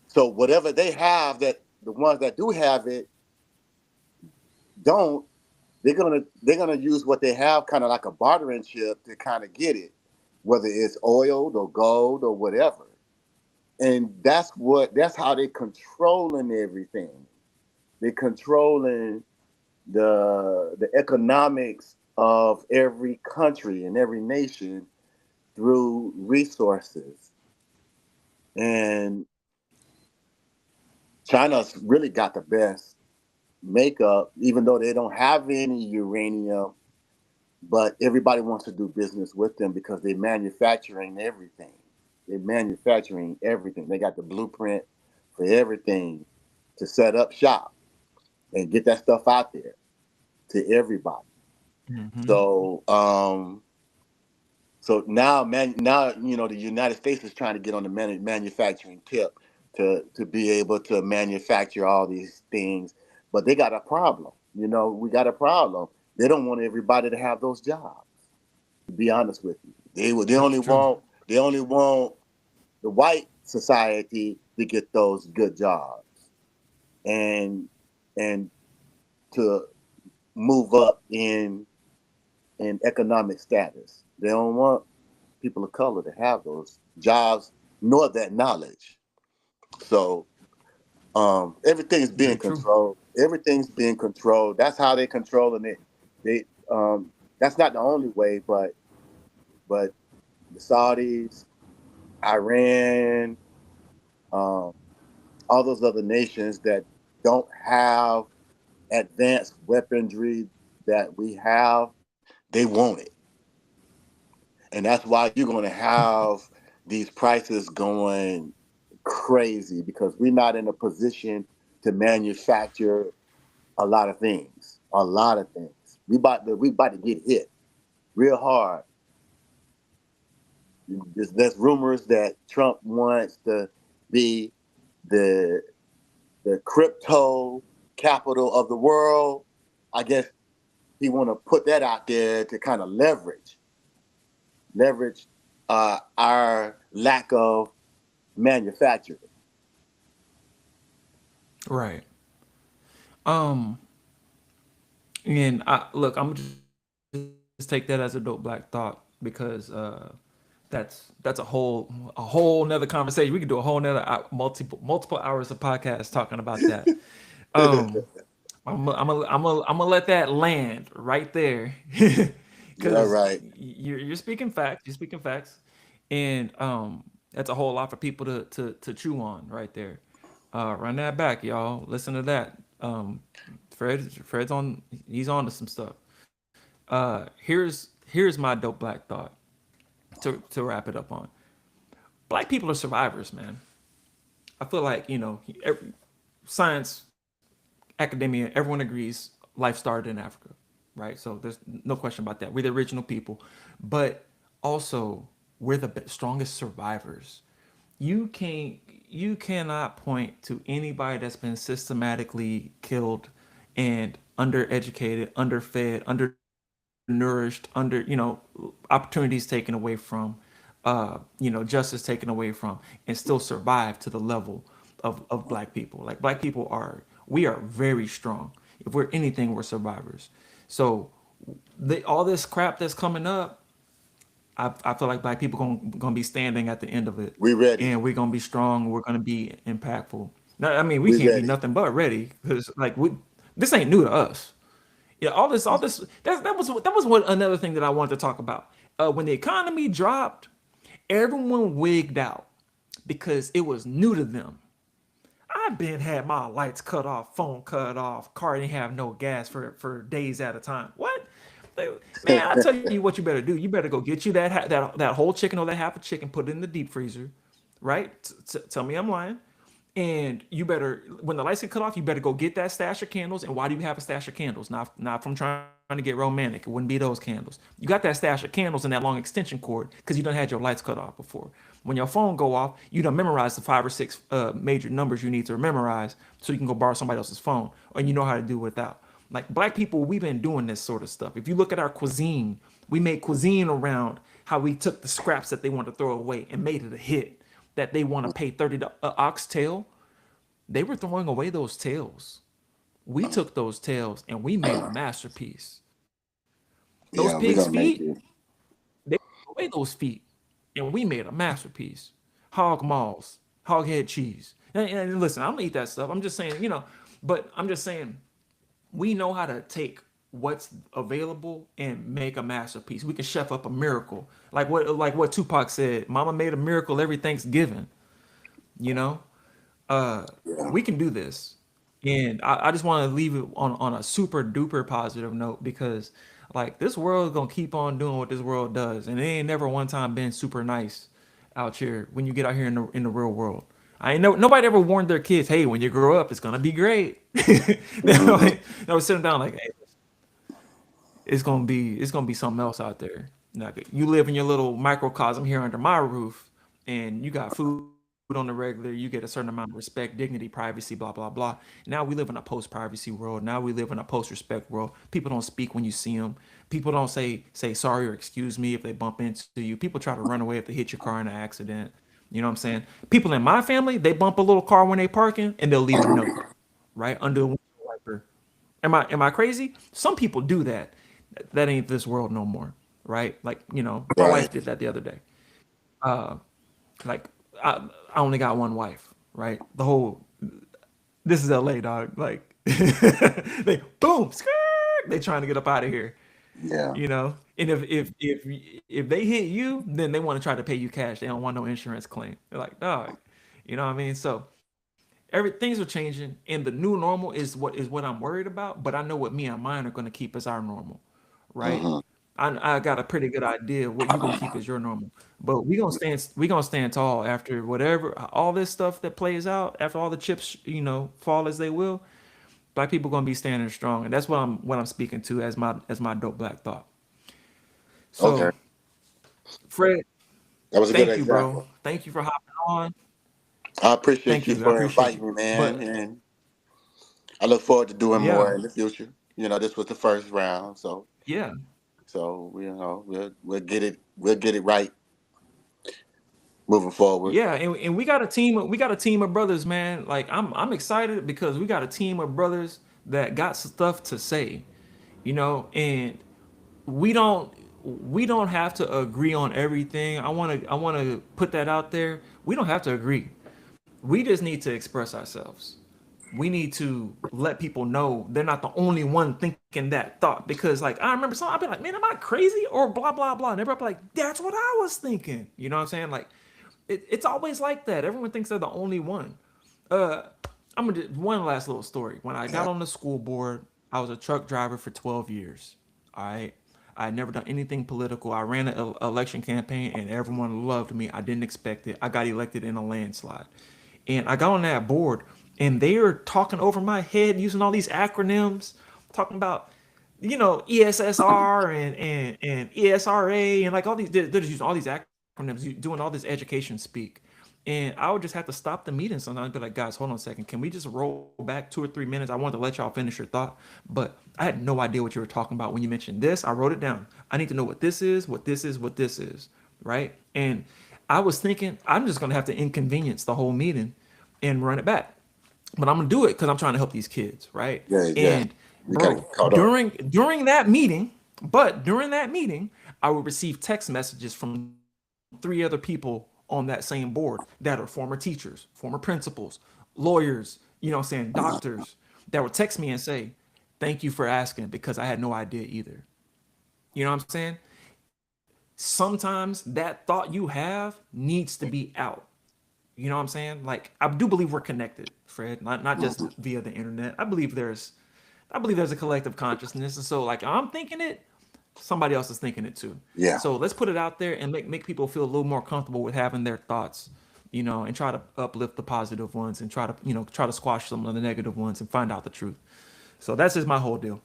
So whatever they have, that the ones that do have it don't, they're gonna use what they have, kind of like a bartering chip, to kind of get it, whether it's oil or gold or whatever. And that's how they're controlling everything. They're controlling the economics of every country and every nation through resources. And China's really got the best makeup, even though they don't have any uranium. But everybody wants to do business with them because they're manufacturing everything. They're manufacturing everything. They got the blueprint for everything to set up shop and get that stuff out there to everybody. Hmm. So so now the United States is trying to get on the manufacturing tip to be able to manufacture all these things, but they got a problem. We got a problem. They don't want everybody to have those jobs. To be honest with you, they That's only true. want they only want the white society to get those good jobs and and to move up in economic status. They don't want people of color to have those jobs nor that knowledge. So everything's being Very true. controlled. Everything's being controlled. That's how they're controlling it. They that's not the only way, but the Saudis, Iran, um, all those other nations that don't have advanced weaponry that we have, they want it. And that's why you're going to have these prices going crazy because we're not in a position to manufacture a lot of things. A lot of things. We about to get hit real hard. There's rumors that Trump wants to be the the crypto capital of the world. I guess he want to put that out there to kind of leverage our lack of manufacturing. Right. Um, and I look, I'm just gonna say this. take that as a dope black thought because that's a whole nother conversation. We could do a whole nother multiple hours of podcast talking about that. Um, I'm gonna let that land right there, Yeah, because right. you're speaking facts. You're speaking facts, and that's a whole lot for people to chew on right there. Run that back, y'all. Listen to that. Fred's on. He's on to some stuff. Here's my dope black thought to wrap it up on. Black people are survivors, man. I feel like science, academia, everyone agrees life started in Africa, right? So there's no question about that. We're the original people, but also we're the strongest survivors. You can't you cannot point to anybody that's been systematically killed and undereducated, underfed, undernourished, opportunities taken away from, justice taken away from, and still survive to the level of black people. Like black people we are very strong. If we're anything, we're survivors. So all this crap that's coming up, I feel like black people gonna be standing at the end of it, We ready. and we're gonna be strong. We're gonna be impactful. Now, I mean, we We can't be ready. nothing but ready because this ain't new to us. Yeah, all this. That was one another thing that I wanted to talk about. When the economy dropped, everyone wigged out because it was new to them. I've been had my lights cut off, phone cut off, car didn't have no gas for days at a time. What? Man, I tell you what you better do. You better go get you that whole chicken or that half a chicken, put it in the deep freezer, right? Tell me I'm lying. And you better, when the lights get cut off, you better go get that stash of candles. And why do you have a stash of candles? Not from trying to get romantic. It wouldn't be those candles. You got that stash of candles and that long extension cord because you done had your lights cut off before. When your phone go off, you done memorize the 5 or 6 major numbers you need to memorize so you can go borrow somebody else's phone, or you know how to do it without. Like black people, we've been doing this sort of stuff. If you look at our cuisine, we made cuisine around how we took the scraps that they want to throw away and made it a hit that they want to pay 30 oxtail. They were throwing away those tails. We took those tails and we made a masterpiece. Those pig's Yeah, we feet, gonna make it. they threw away those feet and we made a masterpiece. Hog maws, hog head cheese. And listen, I don't eat that stuff. I'm just saying, but I'm just saying we know how to take what's available and make a masterpiece. We can chef up a miracle. Like what Tupac said, Mama made a miracle every Thanksgiving, you know? uh Yeah. we can do this. And I just want to leave it on a super duper positive note because like this world is gonna keep on doing what this world does, and it ain't never one time been super nice out here when you get out here in the real world. I ain't nobody ever warned their kids, hey, when you grow up, it's gonna be great. Hmm. They was sitting down like, hey, it's gonna be something else out there. Like you live in your little microcosm here under my roof, and you got food on the regular. You get a certain amount of respect, dignity, privacy, blah blah blah. Now we live in a post-privacy world. Now we live in a post-respect world. People don't speak when you see them. People don't say sorry or excuse me if they bump into you. People try to run away if they hit your car in an accident. You know what I'm saying? People in my family, they bump a little car when they parking, and they'll leave a note right under the window wiper. Am I crazy? Some people do that. That ain't this world no more, right? Like my Right. wife did that the other day. Like I only got one wife, right? This is LA, dog. Like they boom, skirt, they trying to get up out of here, Yeah. And if they hit you, then they want to try to pay you cash. They don't want no insurance claim. They're like, dog, you know what I mean? So things are changing, and the new normal is what I'm worried about. But I know what me and mine are going to keep as our normal, right? Hmm. I got a pretty good idea of what you're gonna keep as your normal. But we gonna stand tall after whatever all this stuff that plays out, after all the chips, fall as they will. Black people gonna be standing strong. And that's what I'm speaking to as my dope black thought. Okay. So Fred, That was a good thank you, bro. example. Thank you for hopping on. I appreciate Thank you you. I for appreciate inviting you. me, man, But and I look forward to doing more yeah, in the future. This was the first round, yeah. so we'll get it right moving forward. Yeah, and we got a team of brothers, man. Like I'm excited because we got a team of brothers that got stuff to say, and we don't we don't have to agree on everything. I want to put that out there. We don't have to agree. We just need to express ourselves. We need to let people know they're not the only one thinking that thought. Because like I remember some, I'd be like, man, am I crazy or blah blah blah, and everybody be like, that's what I was thinking. You know what I'm saying? Like it's always like that. Everyone thinks they're the only one. Uh, I'm gonna do one last little story. When I Yeah. got on the school board, I was a truck driver for 12 years. All right. I had never done anything political. I ran an election campaign and everyone loved me. I didn't expect it. I got elected in a landslide. And I got on that board and they were talking over my head using all these acronyms, talking about, ESSR and ESRA and like all these, they're just using all these acronyms, doing all this education speak. And I would just have to stop the meeting sometimes and be like, guys, hold on a second. Can we just roll back 2 or 3 minutes? I wanted to let y'all finish your thought, but I had no idea what you were talking about when you mentioned this. I wrote it down. I need to know what this is, what this is, what this is. Right. And I was thinking, I'm just going to have to inconvenience the whole meeting and run it back. But I'm gonna do it because I'm trying to help these kids, right? Yeah, yeah. And We gotta get bro, caught up. during that meeting, I would receive text messages from 3 other people on that same board that are former teachers, former principals, lawyers, doctors, that would text me and say, "Thank you for asking," because I had no idea either. You know what I'm saying? Sometimes that thought you have needs to be out. You know what I'm saying? Like I do believe we're connected, Fred, not just Mhm. via the internet. I believe there's a collective consciousness, and so like I'm thinking it, somebody else is thinking it too. Yeah, So let's put it out there and make people feel a little more comfortable with having their thoughts, and try to uplift the positive ones and try to squash some of the negative ones and find out the truth. So that's just my whole deal.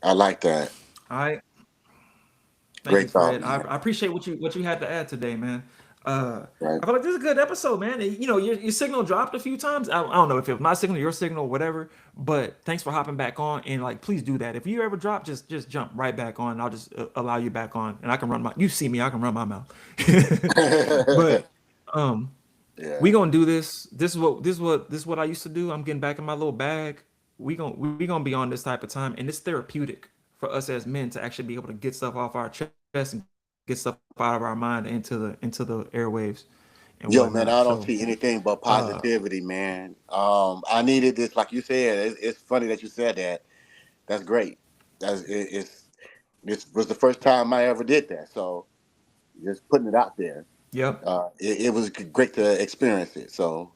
I like that. All right. Thank you, Great thought, Fred. I, man. I appreciate what you had to add today, man. Right. I feel like this is a good episode, man. Your signal dropped a few times. I don't know if it was my signal, your signal, whatever. But thanks for hopping back on, and like, please do that. If you ever drop, just jump right back on. And I'll just allow you back on, and I can run my. You see me, I can run my mouth. But um, Yeah. we gonna do this. This is what I used to do. I'm getting back in my little bag. We gonna be on this type of time, and it's therapeutic for us as men to actually be able to get stuff off our chest and get stuff out of our mind into the airwaves and whatnot. Yo, man, So, I don't see anything but uh, positivity, man. I needed this, like you said. It's funny that you said that. That's great. It's this was the first time I ever did that. So just putting it out there. yep, It was great to experience it. So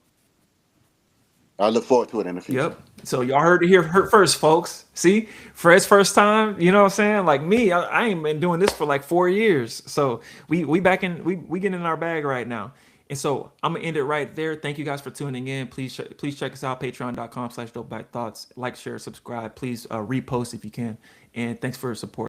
I look forward to it in the future. yep. So y'all heard it here first, folks. See, Fred's first time. You know what I'm saying? Like me, I ain't been doing this for like 4 years. So we back in we getting in our bag right now. And so I'm gonna end it right there. Thank you guys for tuning in. Please check us out, patreon.com/dope thoughts. Like, share, subscribe. Please repost if you can. And thanks for your support.